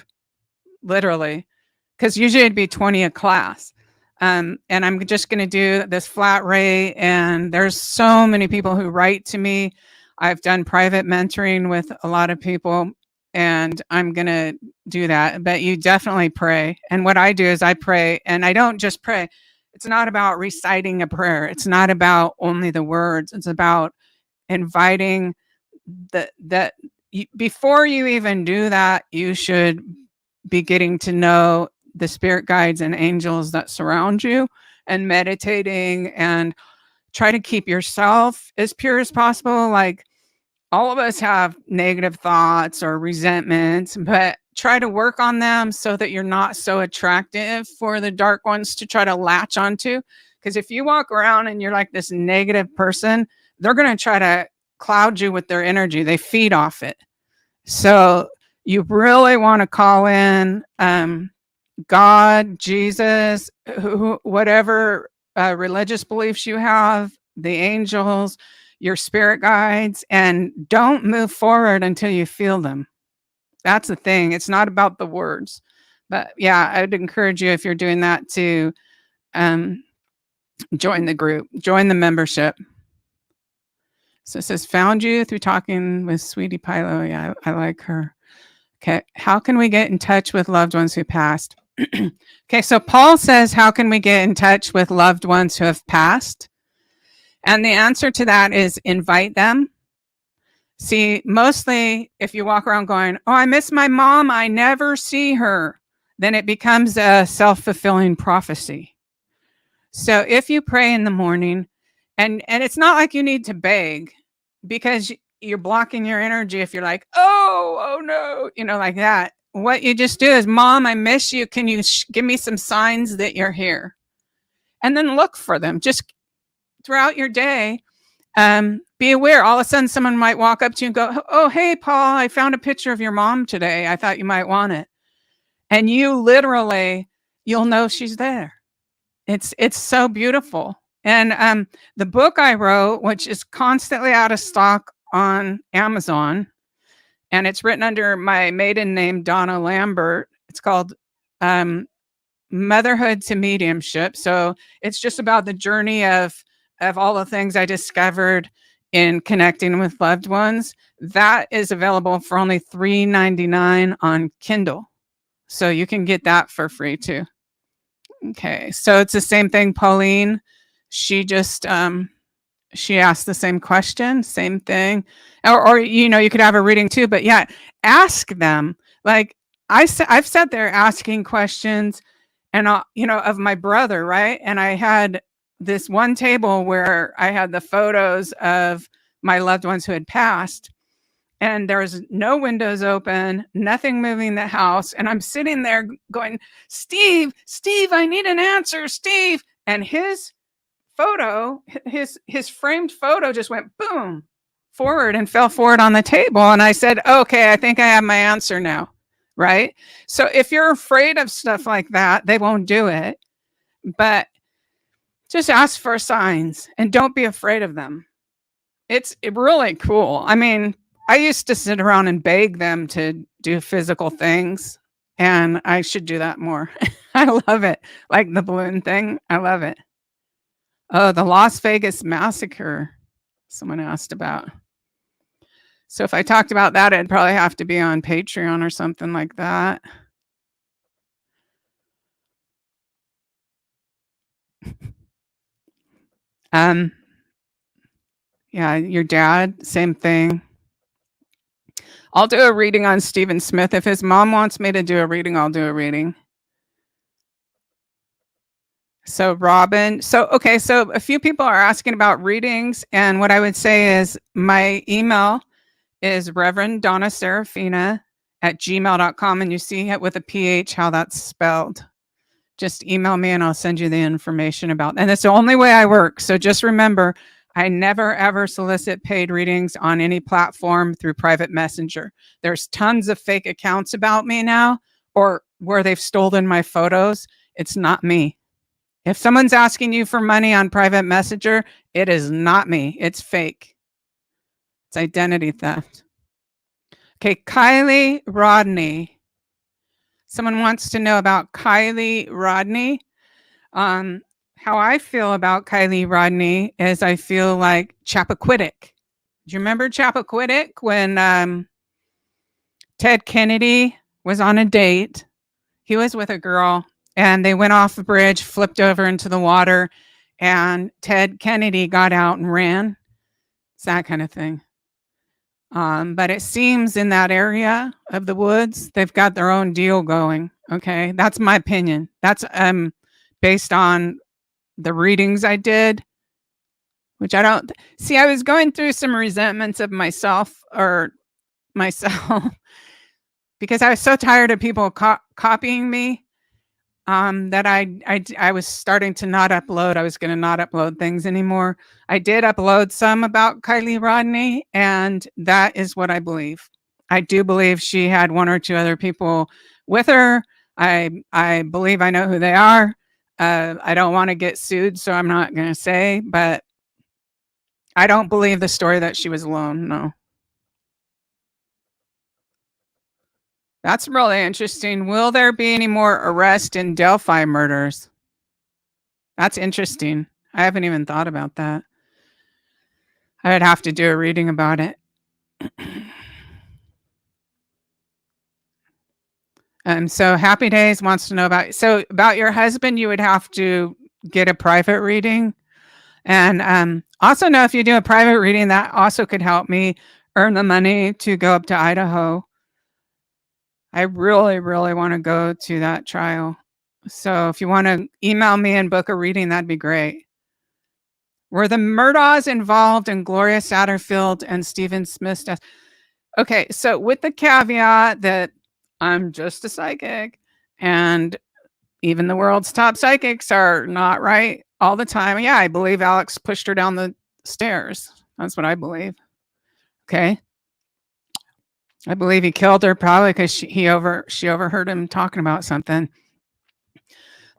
literally, because usually it'd be 20 a class. And I'm just going to do this flat rate. And there's so many people who write to me. I've done private mentoring with a lot of people. And I'm going to do that. But you definitely pray. And what I do is I pray. And I don't just pray. It's not about reciting a prayer. It's not about only the words. It's about inviting before you even do that, you should be getting to know the spirit guides and angels that surround you and meditating, and try to keep yourself as pure as possible. Like, all of us have negative thoughts or resentments, but try to work on them so that you're not so attractive for the dark ones to try to latch onto. Because if you walk around and you're like this negative person, they're going to try to cloud you with their energy. They feed off it. So you really want to call in God, Jesus, whatever religious beliefs you have, the angels, your spirit guides, and don't move forward until you feel them. That's the thing. It's not about the words. But yeah, I'd encourage you, if you're doing that, to join the group, join the membership. So it says, found you through talking with Sweetie Pilo. Yeah, I like her. Okay. How can we get in touch with loved ones who passed? Okay, so Paul says, how can we get in touch with loved ones who have passed? And the answer to that is invite them. See, mostly if you walk around going, oh, I miss my mom, I never see her, then it becomes a self-fulfilling prophecy. So if you pray in the morning, and it's not like you need to beg, because you're blocking your energy if you're like, oh no, like that. What you just do is, Mom, I miss you. Can you give me some signs that you're here? And then look for them. Just throughout your day, be aware. All of a sudden, someone might walk up to you and go, oh, hey, Paul, I found a picture of your mom today. I thought you might want it. And you'll know she's there. It's so beautiful. And the book I wrote, which is constantly out of stock on Amazon, and it's written under my maiden name, Donna Lambert. It's called Motherhood to Mediumship. So it's just about the journey of all the things I discovered in connecting with loved ones. That is available for only $3.99 on Kindle. So you can get that for free too. Okay, so it's the same thing, Pauline. She just she asked the same question, same thing, or you could have a reading too. But yeah, ask them. Like I've sat there asking questions, and of my brother, right? And I had this one table where I had the photos of my loved ones who had passed. And there was no windows open, nothing moving the house. And I'm sitting there going, Steve, I need an answer, Steve. And his photo, his framed photo just went boom forward and fell forward on the table. And I said, okay, I think I have my answer now. Right. So if you're afraid of stuff like that, they won't do it. But just ask for signs and don't be afraid of them. It's really cool. I mean, I used to sit around and beg them to do physical things, and I should do that more. I love it. Like the balloon thing. I love it. Oh, the Las Vegas massacre, someone asked about. So if I talked about that, it'd probably have to be on Patreon or something like that. Yeah, your dad, same thing. I'll do a reading on Stephen Smith. If his mom wants me to do a reading, I'll do a reading. So Robin, so a few people are asking about readings, and what I would say is my email is Reverend Donna Seraphina at gmail.com, and you see it with a PH, how that's spelled. Just email me and I'll send you the information about it. And it's the only way I work. So just remember, I never ever solicit paid readings on any platform through private messenger. There's tons of fake accounts about me now, or where they've stolen my photos. It's not me. If someone's asking you for money on private messenger, it is not me. It's fake. It's identity theft. Okay, Kylie Rodney. Someone wants to know about Kylie Rodney. How I feel about Kylie Rodney is I feel like Chappaquiddick. Do you remember Chappaquiddick when Ted Kennedy was on a date? He was with a girl and they went off the bridge, flipped over into the water, and Ted Kennedy got out and ran. It's that kind of thing. But it seems in that area of the woods, they've got their own deal going. Okay, that's my opinion. That's based on the readings I did, which I don't see. I was going through some resentments of myself because I was so tired of people copying me that I was starting to not upload. I was going to not upload things anymore. I did upload some about Kylie Rodney, and that is what I believe. I do believe she had one or two other people with her. I believe I know who they are. I don't want to get sued, so I'm not going to say, but I don't believe the story that she was alone. No. That's really interesting. Will there be any more arrests in Delphi murders? That's interesting. I haven't even thought about that. I would have to do a reading about it. So Happy Days wants to know about your husband. You would have to get a private reading, and also know if you do a private reading, that also could help me earn the money to go up to Idaho. I really, really want to go to that trial. So if you want to email me and book a reading, that'd be great. Were the Murdaughs involved in Gloria Satterfield and Stephen Smith's death? Okay, so with the caveat that I'm just a psychic, and even the world's top psychics are not right all the time. Yeah, I believe Alex pushed her down the stairs. That's what I believe. Okay. I believe he killed her probably because she overheard him talking about something.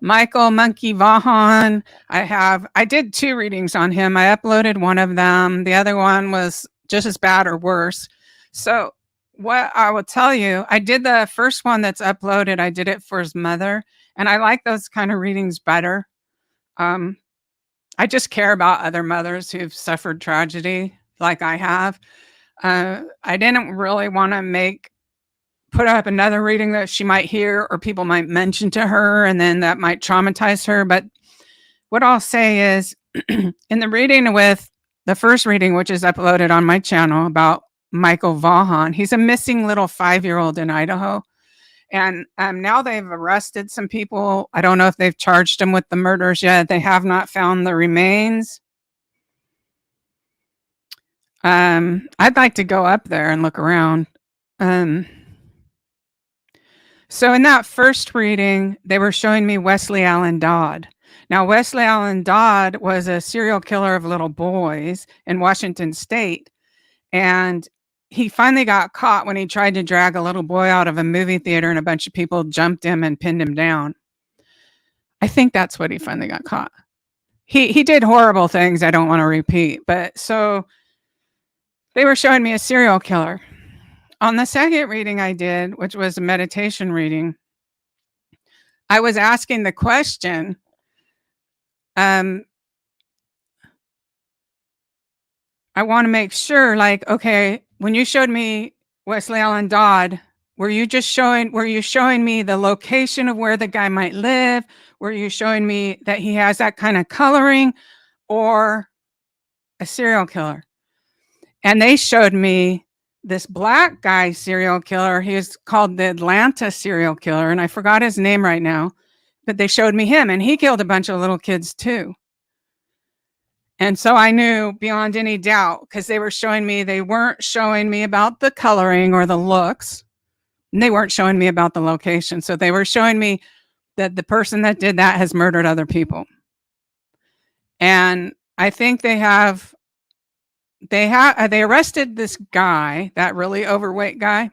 Michael Monkey Vaughan. I did 2 readings on him. I uploaded one of them. The other one was just as bad or worse. So what I will tell you, I did the first one that's uploaded. I did it for his mother, and I like those kind of readings better. I just care about other mothers who've suffered tragedy like I have. I didn't really want to put up another reading that she might hear or people might mention to her, and then that might traumatize her. But what I'll say is in the first reading, which is uploaded on my channel about Michael Vaughan, he's a missing little 5-year-old in Idaho. And now they've arrested some people. I don't know if they've charged him with the murders yet. They have not found the remains. I'd like to go up there and look around. So in that first reading, they were showing me Wesley Allen Dodd. Now, Wesley Allen Dodd was a serial killer of little boys in Washington State. And he finally got caught when he tried to drag a little boy out of a movie theater, and a bunch of people jumped him and pinned him down. I think that's what he finally got caught. He did horrible things I don't want to repeat. But so they were showing me a serial killer. On the second reading I did, which was a meditation reading, I was asking the question, I want to make sure, like, okay, when you showed me Wesley Allen Dodd, were you showing me the location of where the guy might live? Were you showing me that he has that kind of coloring, or a serial killer? And they showed me this black guy serial killer. He was called the Atlanta serial killer, and I forgot his name right now, but they showed me him, and he killed a bunch of little kids too. And so I knew beyond any doubt, because they weren't showing me about the coloring or the looks, and they weren't showing me about the location. So they were showing me that the person that did that has murdered other people. And I think they arrested this guy, that really overweight guy,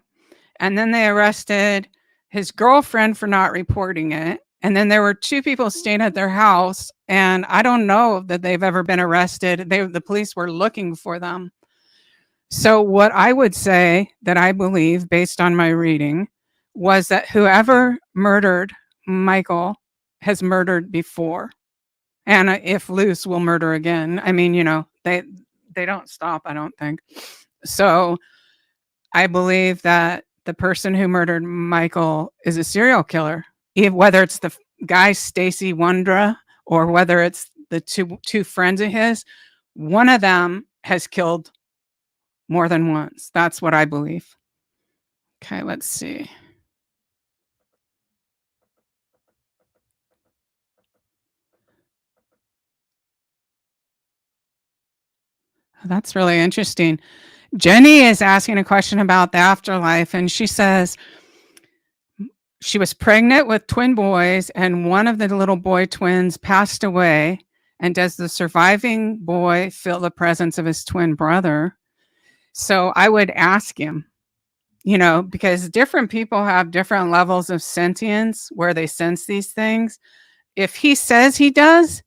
and then they arrested his girlfriend for not reporting it. And then there were 2 people staying at their house, and I don't know that they've ever been arrested. The police were looking for them. So what I would say that I believe, based on my reading, was that whoever murdered Michael has murdered before. And if loose, will murder again. I mean, they don't stop, I don't think. So I believe that the person who murdered Michael is a serial killer, whether it's the guy Stacy Wondra or whether it's the two friends of his. One of them has killed more than once. That's what I believe. Okay, let's see. That's really interesting. Jenny is asking a question about the afterlife, and she says she was pregnant with twin boys, and one of the little boy twins passed away. And does the surviving boy feel the presence of his twin brother? So I would ask him, because different people have different levels of sentience where they sense these things. If he says he does,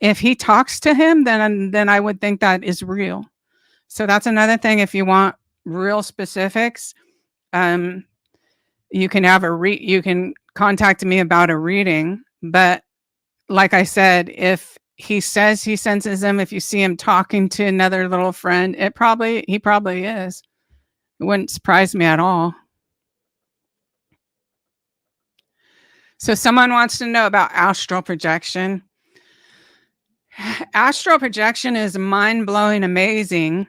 if he talks to him, then I would think that is real. So that's another thing. If you want real specifics, you can contact me about a reading. But like I said, if he says he senses him, if you see him talking to another little friend, he probably is. It wouldn't surprise me at all. So someone wants to know about astral projection. Astral projection is mind-blowing amazing.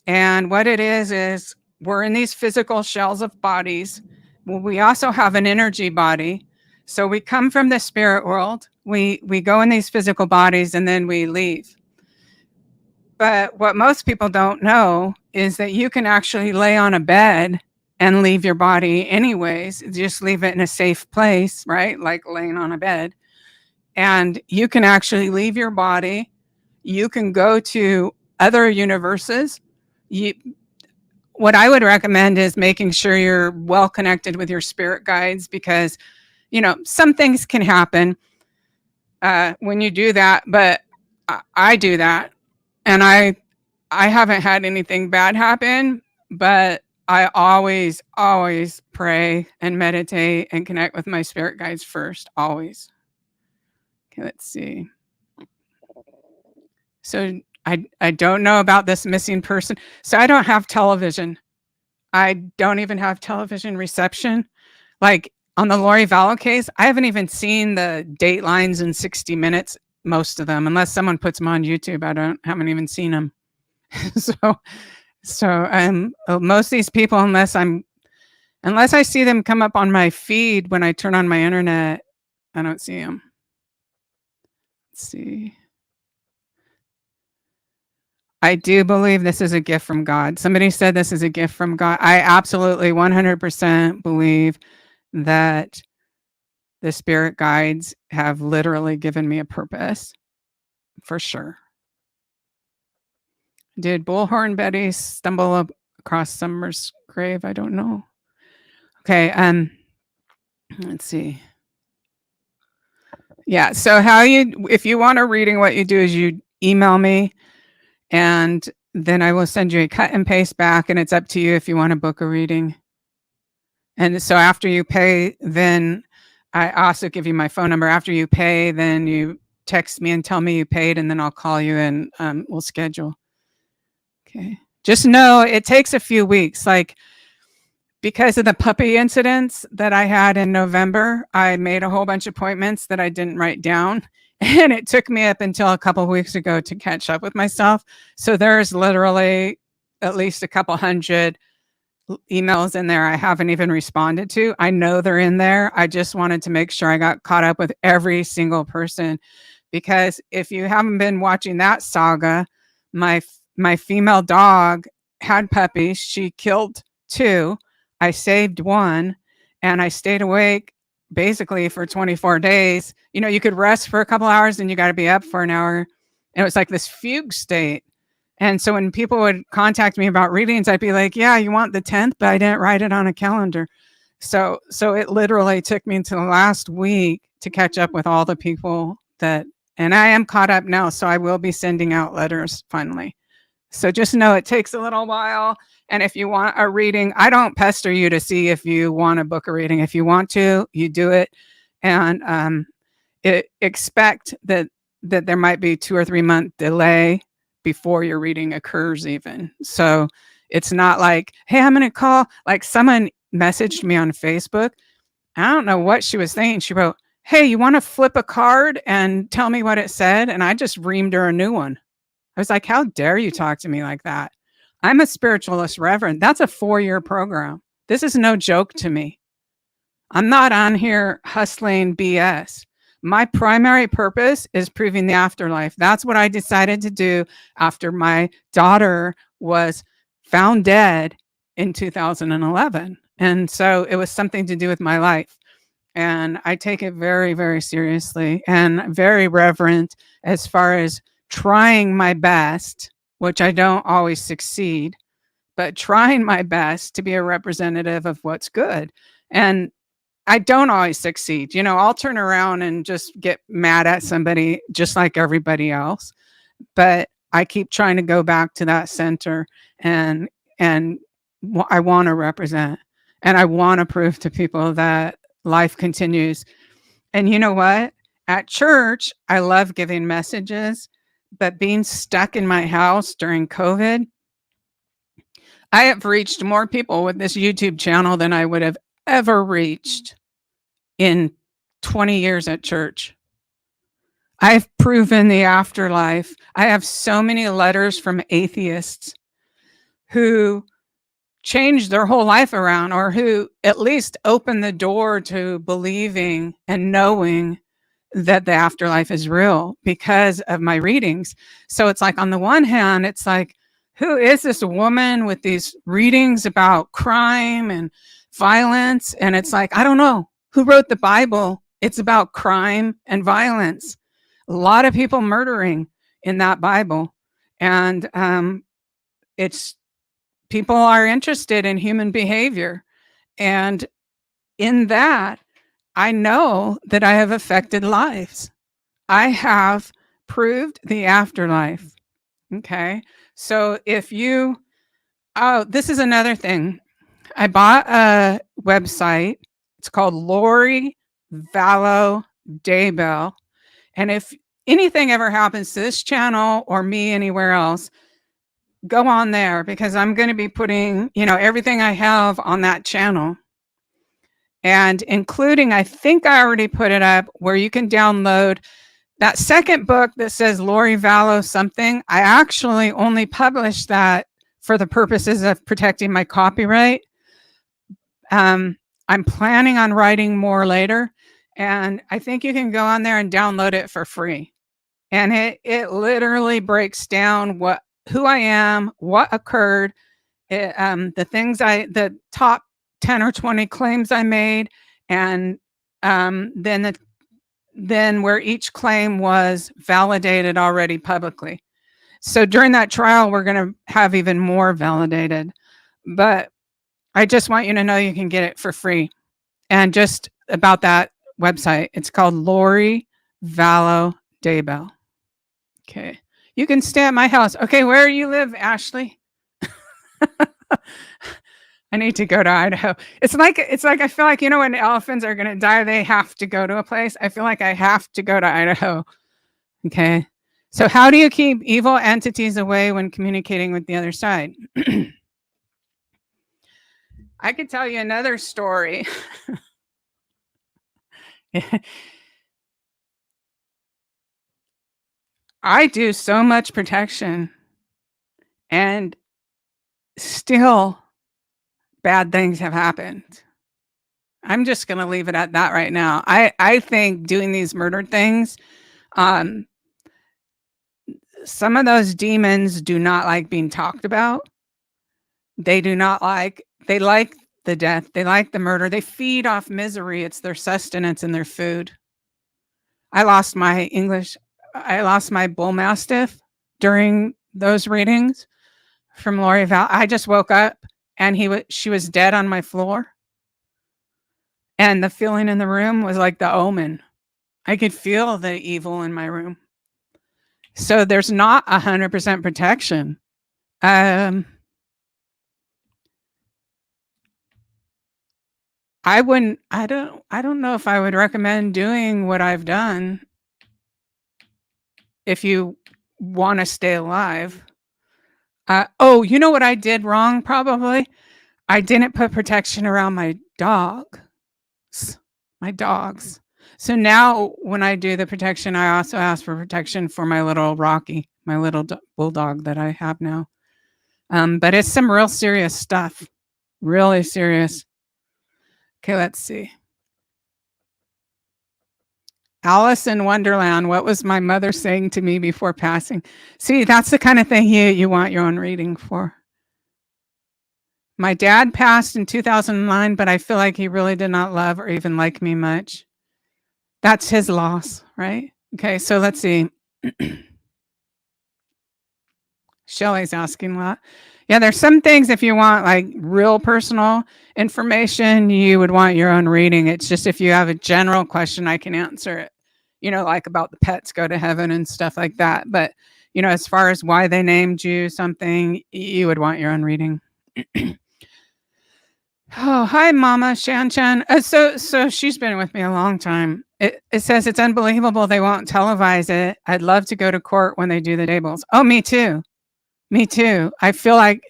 And what it is we're in these physical shells of bodies. Well, we also have an energy body. So we come from the spirit world. We go in these physical bodies and then we leave. But what most people don't know is that you can actually lay on a bed and leave your body anyways. Just leave it in a safe place, right? Like laying on a bed. And you can actually leave your body. You can go to other universes. What I would recommend is making sure you're well connected with your spirit guides, because, some things can happen when you do that. But I do that, and I haven't had anything bad happen, but I always, always pray and meditate and connect with my spirit guides first, always. Okay, let's see. So I don't know about this missing person. So I don't have television. I don't even have television reception. Like on the Lori Vallow case, I haven't even seen the Datelines in 60 Minutes, most of them, unless someone puts them on YouTube. Haven't even seen them. So most of these people, unless I see them come up on my feed when I turn on my internet, I don't see them. Let's see. I do believe this is a gift from God. Somebody said this is a gift from God. I absolutely 100% believe that the spirit guides have literally given me a purpose, for sure. Did Bullhorn Betty stumble across Summer's grave? I don't know. Okay, let's see. Yeah, so if you want a reading, what you do is you email me, and then I will send you a cut and paste back, and it's up to you if you want to book a reading. And so after you pay, then I also give you my phone number. After you pay, then you text me and tell me you paid, and then I'll call you and we'll schedule. Okay. Just know it takes a few weeks. Like, because of the puppy incidents that I had in November, I made a whole bunch of appointments that I didn't write down. And it took me up until a couple of weeks ago to catch up with myself. So there's literally at least a couple hundred emails in there I haven't even responded to. I know they're in there. I just wanted to make sure I got caught up with every single person, because if you haven't been watching that saga, my female dog had puppies. She killed 2. I saved 1, and I stayed awake basically for 24 days. You could rest for a couple hours and you got to be up for an hour. And it was like this fugue state. And so when people would contact me about readings, I'd be like, yeah, you want the 10th, but I didn't write it on a calendar. So it literally took me until last week to catch up with all the people and I am caught up now. So I will be sending out letters finally. So just know it takes a little while. And if you want a reading, I don't pester you to see if you want to book a reading. If you want to, you do it. And expect that there might be 2 or 3 month delay before your reading occurs even. So it's not like, hey, I'm going to call. Like, someone messaged me on Facebook. I don't know what she was saying. She wrote, hey, you want to flip a card and tell me what it said? And I just reamed her a new one. I was like, how dare you talk to me like that? I'm a spiritualist reverend. That's a 4-year program. This is no joke to me. I'm not on here hustling BS. My primary purpose is proving the afterlife. That's what I decided to do after my daughter was found dead in 2011. And so it was something to do with my life. And I take it very, very seriously and very reverent as far as trying my best, which I don't always succeed, but trying my best to be a representative of what's good. And I don't always succeed. I'll turn around and just get mad at somebody just like everybody else. But I keep trying to go back to that center, and I want to represent, and I want to prove to people that life continues. And you know what? At church, I love giving messages, but being stuck in my house during COVID, I have reached more people with this YouTube channel than I would have ever reached in 20 years at church. I've proven the afterlife. I have so many letters from atheists who changed their whole life around, or who at least opened the door to believing and knowing that the afterlife is real because of my readings. So it's like, on the one hand, it's like, who is this woman with these readings about crime and violence? And it's like, I don't know who wrote the Bible. It's about crime and violence. A lot of people murdering in that Bible. And it's people are interested in human behavior. And in that, I know that I have affected lives. I have proved the afterlife. Okay. So if you, oh, this is another thing. I bought a website. It's called Lori Vallow Daybell. And if anything ever happens to this channel or me anywhere else, go on there, because I'm going to be putting, everything I have on that channel. And including, I think I already put it up, where you can download that second book that says Lori Vallow something. I actually only published that for the purposes of protecting my copyright. I'm planning on writing more later, and I think you can go on there and download it for free. And it literally breaks down who I am, what occurred, the top 10 or 20 claims I made, and then where each claim was validated already publicly. So during that trial, we're going to have even more validated. But I just want you to know you can get it for free. And just about that website, it's called Lori Vallow Daybell. Okay. You can stay at my house. Okay, where do you live, Ashley? I need to go to Idaho. It's like I feel like, when elephants are going to die, they have to go to a place. I feel like I have to go to Idaho. Okay. So how do you keep evil entities away when communicating with the other side? I could tell you another story. I do so much protection, and still bad things have happened. I'm just going to leave it at that right now. I think doing these murder things, some of those demons do not like being talked about. They like the death. They like the murder. They feed off misery. It's their sustenance and their food. I lost my bull mastiff during those readings from Lori Val. I just woke up and she was dead on my floor. And the feeling in the room was like the Omen. I could feel the evil in my room. So there's not 100% protection. I don't know if I would recommend doing what I've done if you want to stay alive. You know what I did wrong? Probably. I didn't put protection around my dogs. So now when I do the protection, I also ask for protection for my little Rocky, my little bulldog that I have now. But it's some real serious stuff. Really serious. Okay, let's see. Alice in Wonderland. What was my mother saying to me before passing? See, that's the kind of thing you want your own reading for. My dad passed in 2009, but I feel like he really did not love or even like me much. That's his loss, right? Okay, so let's see. Shelley's asking a lot. Yeah, there's some things, if you want like real personal information, you would want your own reading. It's just, if you have a general question, I can answer it, like about the pets go to heaven and stuff like that. But, as far as why they named you something, you would want your own reading. Oh, hi, Mama Shan. So she's been with me a long time. It says it's unbelievable they won't televise it. I'd love to go to court when they do the tables. Oh, me too. I feel like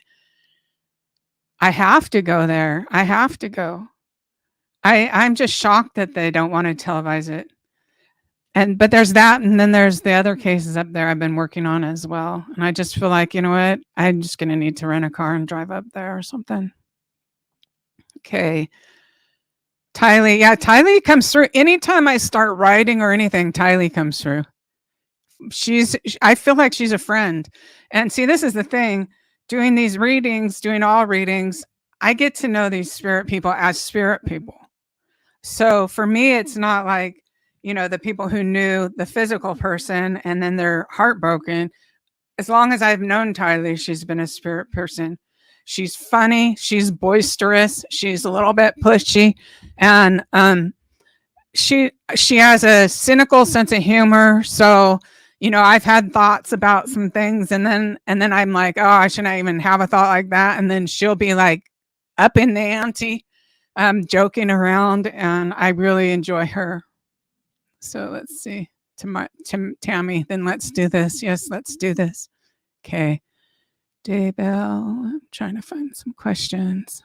I have to go there. I have to go. I'm just shocked that they don't want to televise it. But there's that, and then there's the other cases up there I've been working on as well. And I just feel like, you know what? I'm just gonna need to rent a car and drive up there or something. Okay. Tylee. Yeah, Tylee comes through. Anytime I start writing or anything, Tylee comes through. I feel like she's a friend. And see, this is the thing. Doing these readings, doing all readings, I get to know these spirit people as spirit people. So for me, it's not like, the people who knew the physical person and then they're heartbroken. As long as I've known Tylee, she's been a spirit person. She's funny, she's boisterous, she's a little bit pushy, and she has a cynical sense of humor. So, I've had thoughts about some things, and then I'm like, oh, I shouldn't even have a thought like that. And then she'll be like up in the ante, joking around, and I really enjoy her. So let's see. Tammy, then let's do this. Yes, let's do this. Okay. Daybell, I'm trying to find some questions.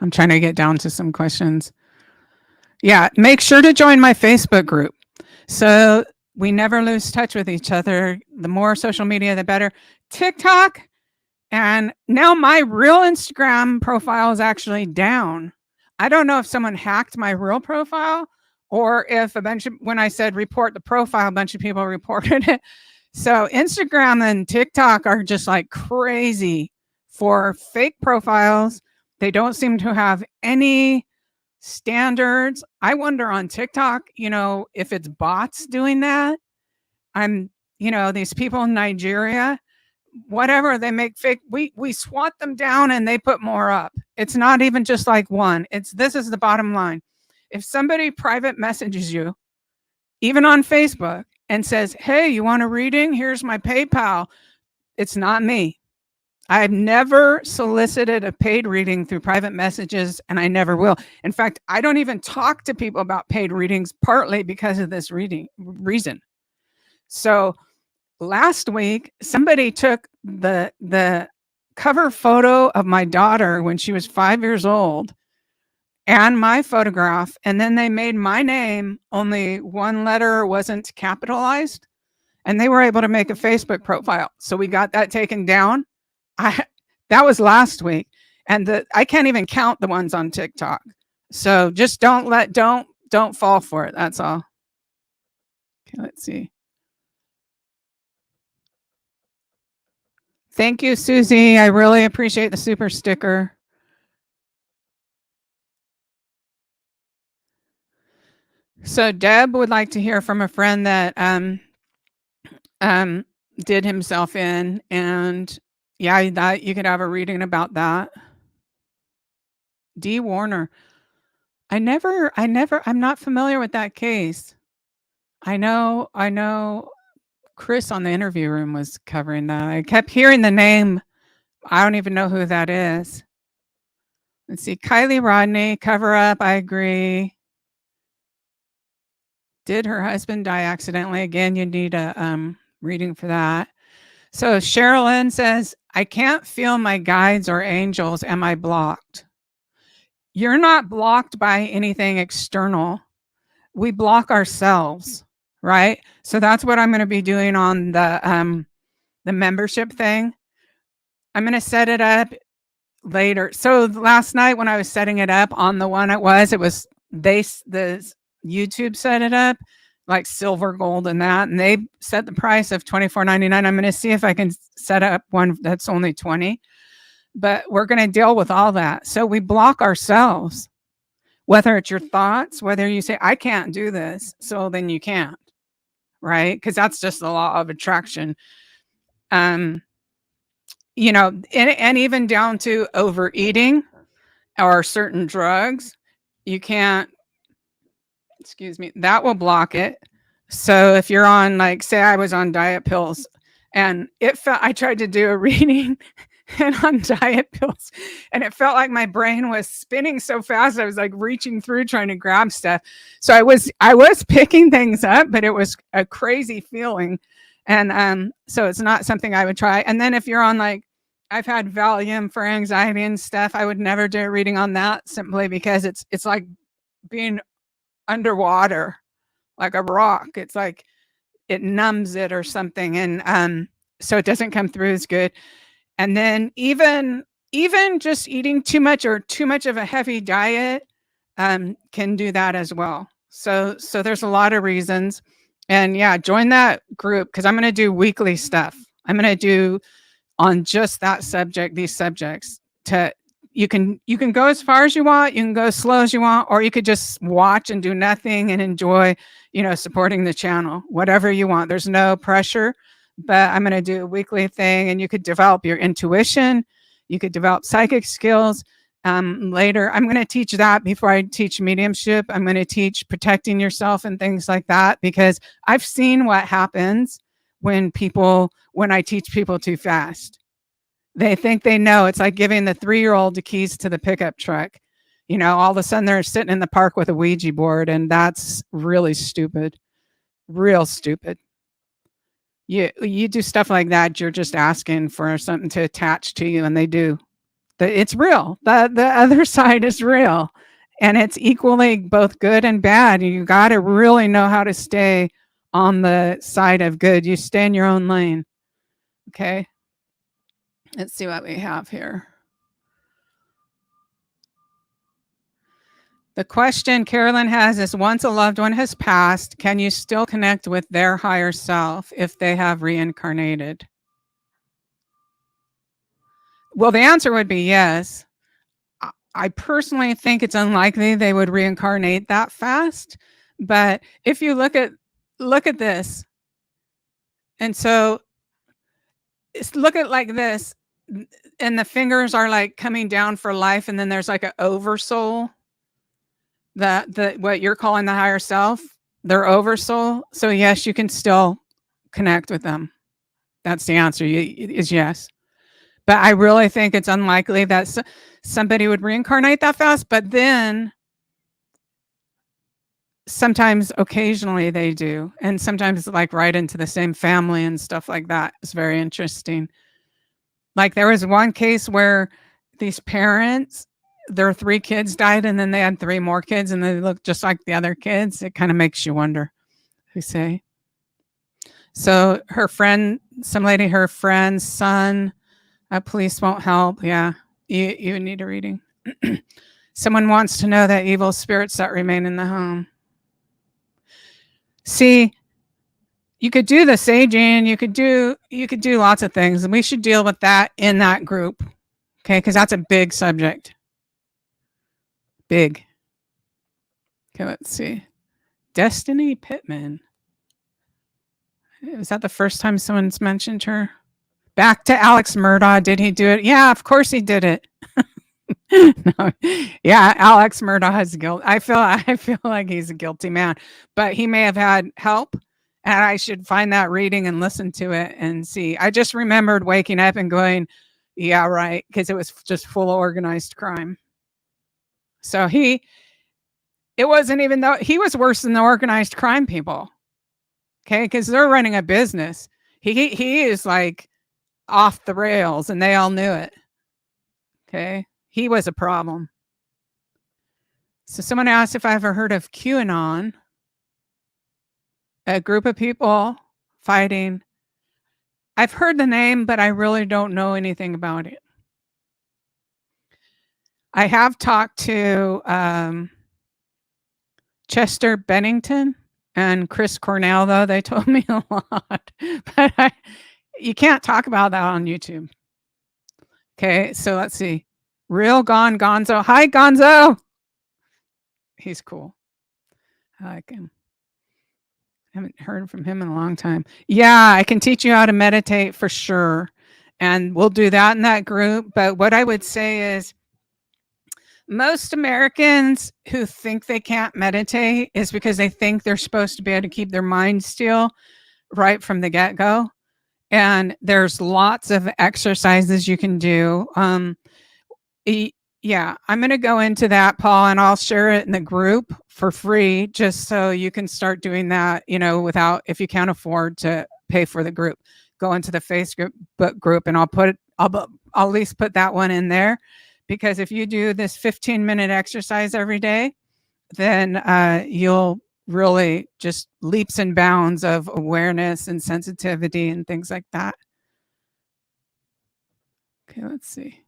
I'm trying to get down to some questions. Yeah, make sure to join my Facebook group. So we never lose touch with each other. The more social media, the better. TikTok, and now my real Instagram profile is actually down. I don't know if someone hacked my real profile or if when I said report the profile, a bunch of people reported it. So Instagram and TikTok are just like crazy for fake profiles. They don't seem to have any standards. I wonder on TikTok, if it's bots doing that. These people in Nigeria, whatever, they make fake, we swat them down and they put more up. It's not even just like one. This is the bottom line. If somebody private messages you, even on Facebook, and says, hey, you want a reading? Here's my PayPal. It's not me. I've never solicited a paid reading through private messages, and I never will. In fact, I don't even talk to people about paid readings, partly because of this reason. So last week, somebody took the cover photo of my daughter when she was 5 years old and my photograph, and then they made my name, only one letter wasn't capitalized, and they were able to make a Facebook profile. So we got that taken down. That was last week, and I can't even count the ones on TikTok. So just don't fall for it. That's all. Okay, let's see. Thank you, Susie. I really appreciate the super sticker. So Deb would like to hear from a friend that did himself in, and yeah, that you could have a reading about that. D. Warner. I'm not familiar with that case. I know Chris on the interview room was covering that. I kept hearing the name. I don't even know who that is. Let's see. Kylie Rodney, cover up. I agree. Did her husband die accidentally? Again, you need a reading for that. So Sherilyn says, I can't feel my guides or angels. Am I blocked? You're not blocked by anything external. We block ourselves, right? So that's what I'm going to be doing on the membership thing. I'm going to set it up later. So last night when I was setting it up on the one the YouTube set it up like silver, gold, and that, and they set the price of $24.99. I'm going to see if I can set up one that's only $20, but we're going to deal with all that. So we block ourselves, whether it's your thoughts, whether you say, I can't do this, so then you can't, right? Because that's just the law of attraction. And even down to overeating or certain drugs, you can't, that will block it. So if you're on, like, say I was on diet pills and I tried to do a reading and on diet pills. And it felt like my brain was spinning so fast. I was like reaching through trying to grab stuff. So I was picking things up, but it was a crazy feeling. And so it's not something I would try. And then if you're on, like, I've had Valium for anxiety and stuff, I would never do a reading on that, simply because it's like being underwater, like a rock. It's like it numbs it or something. And so it doesn't come through as good. And then even just eating too much or too much of a heavy diet can do that as well. So there's a lot of reasons. And yeah, join that group, because I'm going to do weekly stuff. I'm going to do on just that subject, these subjects. You can go as far as you want, you can go as slow as you want, or you could just watch and do nothing and enjoy, supporting the channel, whatever you want. There's no pressure, but I'm going to do a weekly thing, and you could develop your intuition. You could develop psychic skills. Later, I'm going to teach that before I teach mediumship. I'm going to teach protecting yourself and things like that, because I've seen what happens when I teach people too fast. They think they know. It's like giving the 3-year-old the keys to the pickup truck. All of a sudden they're sitting in the park with a Ouija board, and that's really stupid. Real stupid. You do stuff like that, you're just asking for something to attach to you, and they do. It's real. The other side is real, and it's equally both good and bad. You got to really know how to stay on the side of good. You stay in your own lane. Okay. Let's see what we have here. The question Carolyn has is, once a loved one has passed, can you still connect with their higher self if they have reincarnated? Well, the answer would be yes. I personally think it's unlikely they would reincarnate that fast. But if you look at this, and so look at like this, and the fingers are like coming down for life, and then there's like an oversoul. What you're calling the higher self, their oversoul. So yes, you can still connect with them. That's the answer. Is yes. But I really think it's unlikely that somebody would reincarnate that fast. But then sometimes, occasionally they do. And sometimes like right into the same family and stuff like that. It's very interesting. Like there was one case where these parents, their 3 kids died, and then they had 3 more kids, and they looked just like the other kids. It kind of makes you wonder. Who say? So her friend's son, police won't help. Yeah, you need a reading. Someone wants to know that evil spirits that remain in the home. See, you could do the saging. You could do lots of things, and we should deal with that in that group. Okay, because that's a big subject. Big. Okay, let's see. Destiny Pittman. Is that the first time someone's mentioned her? Back to Alex Murdaugh. Did he do it? Yeah, of course he did it. No. Yeah, Alex Murdaugh has guilt. I feel like he's a guilty man, but he may have had help, and I should find that reading and listen to it and see. I just remembered waking up and going, yeah, right, because it was just full of organized crime. So it wasn't even though he was worse than the organized crime people. Okay, because they're running a business. He is like off the rails, and they all knew it. Okay, he was a problem. So someone asked if I ever heard of QAnon, a group of people fighting. I've heard the name, but I really don't know anything about it. I have talked to Chester Bennington and Chris Cornell, though. They told me a lot, but you can't talk about that on YouTube. Okay, so let's see. Real Gone Gonzo. Hi, Gonzo. He's cool. I like him. I haven't heard from him in a long time. Yeah, I can teach you how to meditate for sure. And we'll do that in that group. But what I would say is, most Americans who think they can't meditate is because they think they're supposed to be able to keep their mind still right from the get-go. And there's lots of exercises you can do. Yeah, I'm going to go into that, Paul, and I'll share it in the group for free, just so you can start doing that, without, if you can't afford to pay for the group, go into the Facebook group, and I'll at least put that one in there, because if you do this 15-minute exercise every day, then you'll really just leaps and bounds of awareness and sensitivity and things like that. Okay, let's see.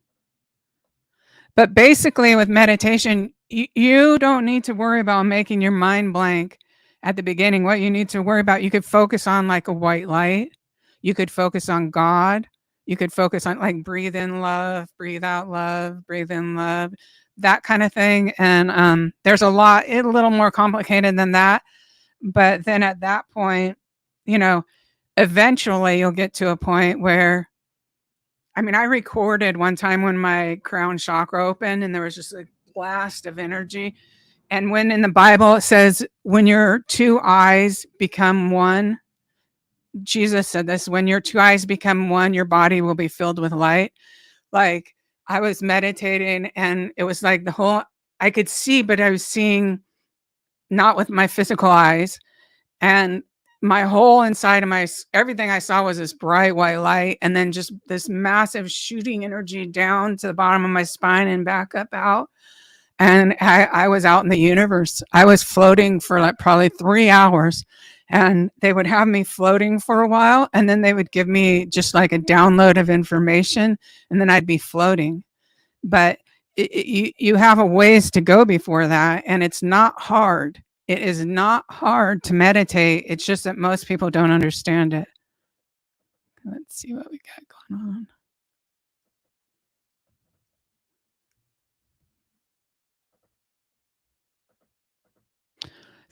But basically with meditation, you don't need to worry about making your mind blank at the beginning. What you need to worry about, you could focus on like a white light. You could focus on God. You could focus on like breathe in love, breathe out love, breathe in love, that kind of thing. And there's a little more complicated than that. But then at that point, eventually you'll get to a point where, I recorded one time when my crown chakra opened and there was just a blast of energy. And when in the Bible it says, when your two eyes become one, Jesus said this, when your two eyes become one, your body will be filled with light. Like, I was meditating and it was like I could see, but I was seeing not with my physical eyes. And my whole inside of everything I saw was this bright white light, and then just this massive shooting energy down to the bottom of my spine and back up out. And I was out in the universe. I was floating for like probably 3 hours, and they would have me floating for a while, and then they would give me just like a download of information, and then I'd be floating. But you have a ways to go before that, and it's not hard. It is not hard to meditate. It's just that most people don't understand it. Let's see what we got going on.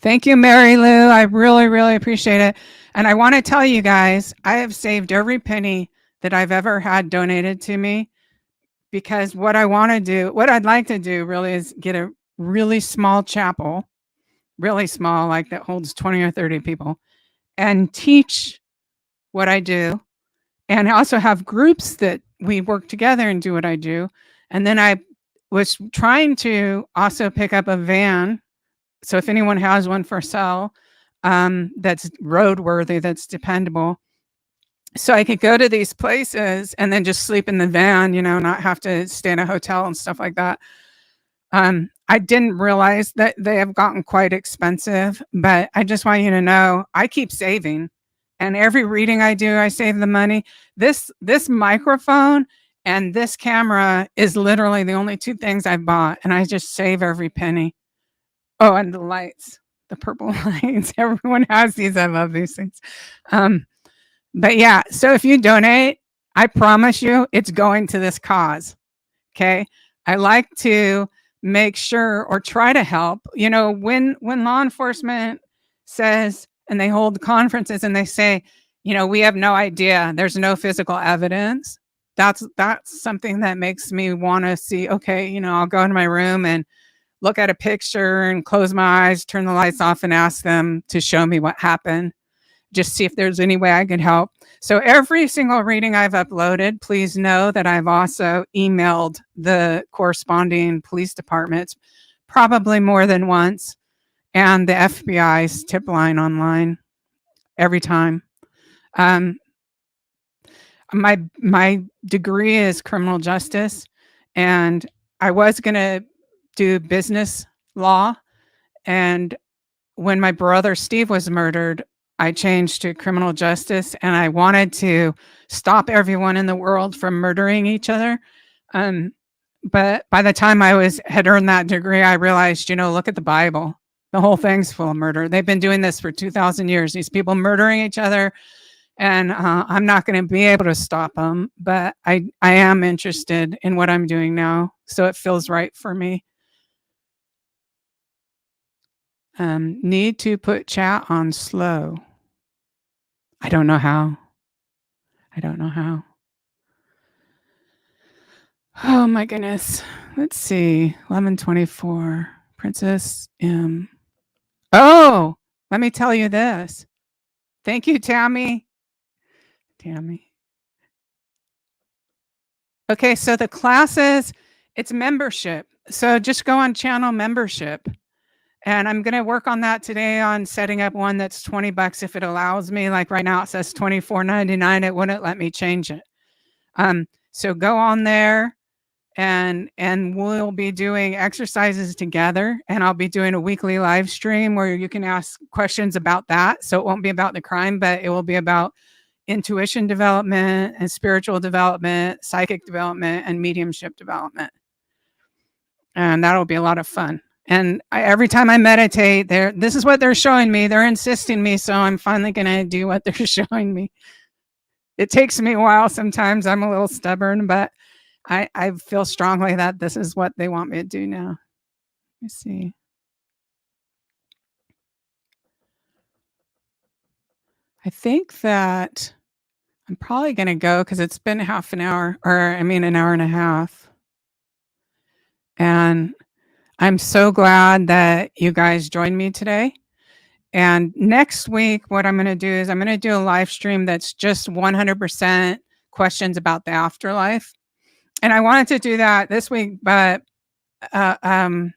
Thank you, Mary Lou. I really, really appreciate it. And I want to tell you guys, I have saved every penny that I've ever had donated to me, because what I'd like to do really is get a really small chapel, really small, like that holds 20 or 30 people, and teach what I do. And I also have groups that we work together and do what I do. And then I was trying to also pick up a van. So if anyone has one for sale, that's roadworthy, that's dependable, so I could go to these places and then just sleep in the van, not have to stay in a hotel and stuff like that. I didn't realize that they have gotten quite expensive, but I just want you to know I keep saving, and every reading I do, I save the money. This microphone and this camera is literally the only two things I've bought, and I just save every penny. Oh, and the lights, the purple lights. Everyone has these. I love these things. But yeah, so if you donate, I promise you it's going to this cause. Okay. I like to make sure, or try to help, when law enforcement says, and they hold conferences and they say, we have no idea, there's no physical evidence. That's something that makes me want to see, okay, I'll go into my room and look at a picture and close my eyes, turn the lights off, and ask them to show me what happened. Just see if there's any way I can help. So every single reading I've uploaded, please know that I've also emailed the corresponding police departments, probably more than once, and the FBI's tip line online every time. My degree is criminal justice, and I was going to do business law. And when my brother Steve was murdered, I changed to criminal justice, and I wanted to stop everyone in the world from murdering each other. But by the time I had earned that degree, I realized, look at the Bible. The whole thing's full of murder. They've been doing this for 2,000 years. These people murdering each other, and I'm not going to be able to stop them. But I am interested in what I'm doing now, so it feels right for me. Need to put chat on slow. I don't know how. Oh my goodness. Let's see. 11:24. Princess M. Oh, let me tell you this. Thank you, Tammy. Tammy. Okay, so the classes, it's membership. So just go on channel membership. And I'm going to work on that today on setting up one that's $20 if it allows me. Like right now it says $24.99. It wouldn't let me change it. So go on there and we'll be doing exercises together, and I'll be doing a weekly live stream where you can ask questions about that. So it won't be about the crime, but it will be about intuition development and spiritual development, psychic development, and mediumship development. And that'll be a lot of fun. And every time I meditate, this is what they're showing me. They're insisting me, so I'm finally going to do what they're showing me. It takes me a while. Sometimes I'm a little stubborn, but I feel strongly that this is what they want me to do now. Let's see. I think that I'm probably going to go because it's been half an hour, an hour and a half. And I'm so glad that you guys joined me today. And next week, what I'm going to do is I'm going to do a live stream that's just 100% questions about the afterlife. And I wanted to do that this week, but I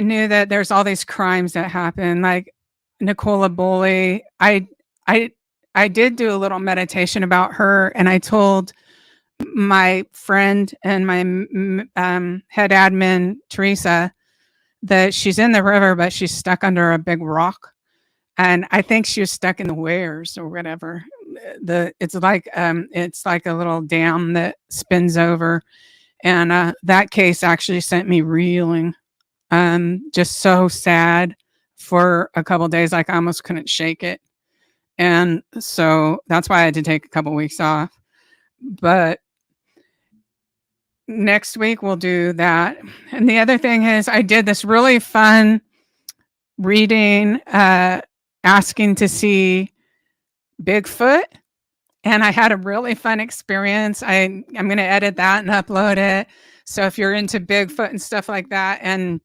knew that there's all these crimes that happen, like Nicola Bulley. I did do a little meditation about her, and I told my friend and my head admin, Teresa, that she's in the river, but she's stuck under a big rock. And I think she was stuck in the Wares or whatever. It's like a little dam that spins over. And that case actually sent me reeling. Just so sad for a couple of days, like I almost couldn't shake it. And so that's why I had to take a couple of weeks off. But next week we'll do that. And the other thing is I did this really fun reading, asking to see Bigfoot. And I had a really fun experience. I'm going to edit that and upload it. So if you're into Bigfoot and stuff like that, and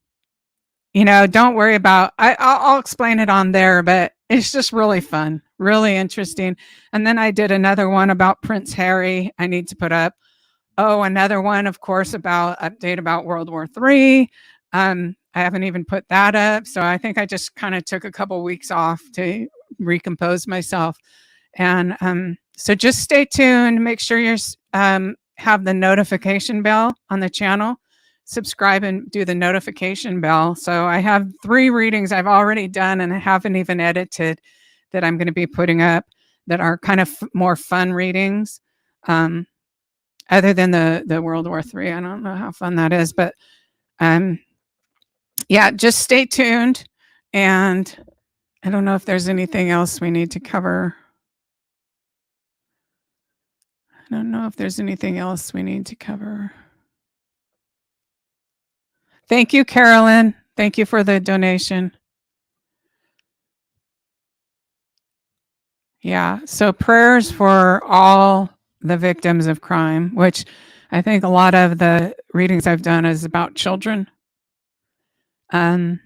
don't worry about, I'll explain it on there, but it's just really fun, really interesting. And then I did another one about Prince Harry. I need to put up. Oh, another one, of course, update about World War III. I haven't even put that up. So I think I just kind of took a couple weeks off to recompose myself. And so just stay tuned. Make sure you have the notification bell on the channel. Subscribe and do the notification bell. So I have 3 readings I've already done and I haven't even edited that I'm going to be putting up that are kind of more fun readings. Other than the World War III. I don't know how fun that is, but yeah, just stay tuned. And I don't know if there's anything else we need to cover. Thank you, Carolyn. Thank you for the donation. Yeah, so prayers for all the victims of crime, which I think a lot of the readings I've done is about children. No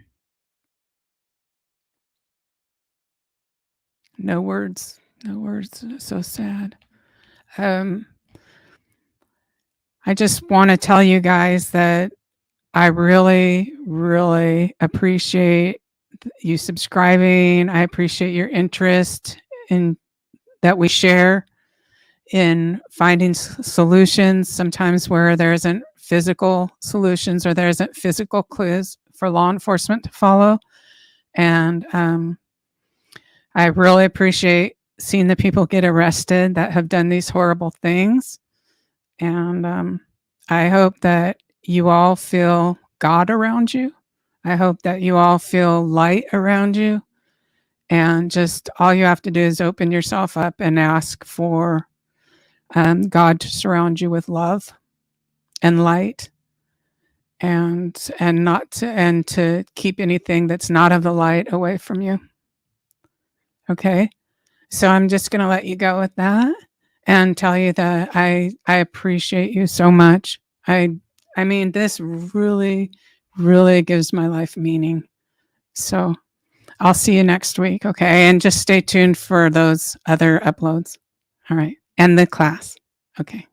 words, so sad. I just want to tell you guys that I really, really appreciate you subscribing. I appreciate your interest in that we share in finding solutions, sometimes where there isn't physical solutions or there isn't physical clues for law enforcement to follow. And I really appreciate seeing the people get arrested that have done these horrible things. And I hope that you all feel God around you. I hope that you all feel light around you. And just all you have to do is open yourself up and ask for God to surround you with love and light, and to keep anything that's not of the light away from you. Okay, so I'm just going to let you go with that and tell you that I appreciate you so much. I mean, this really, really gives my life meaning. So I'll see you next week, okay? And just stay tuned for those other uploads. All right. End the class. Okay.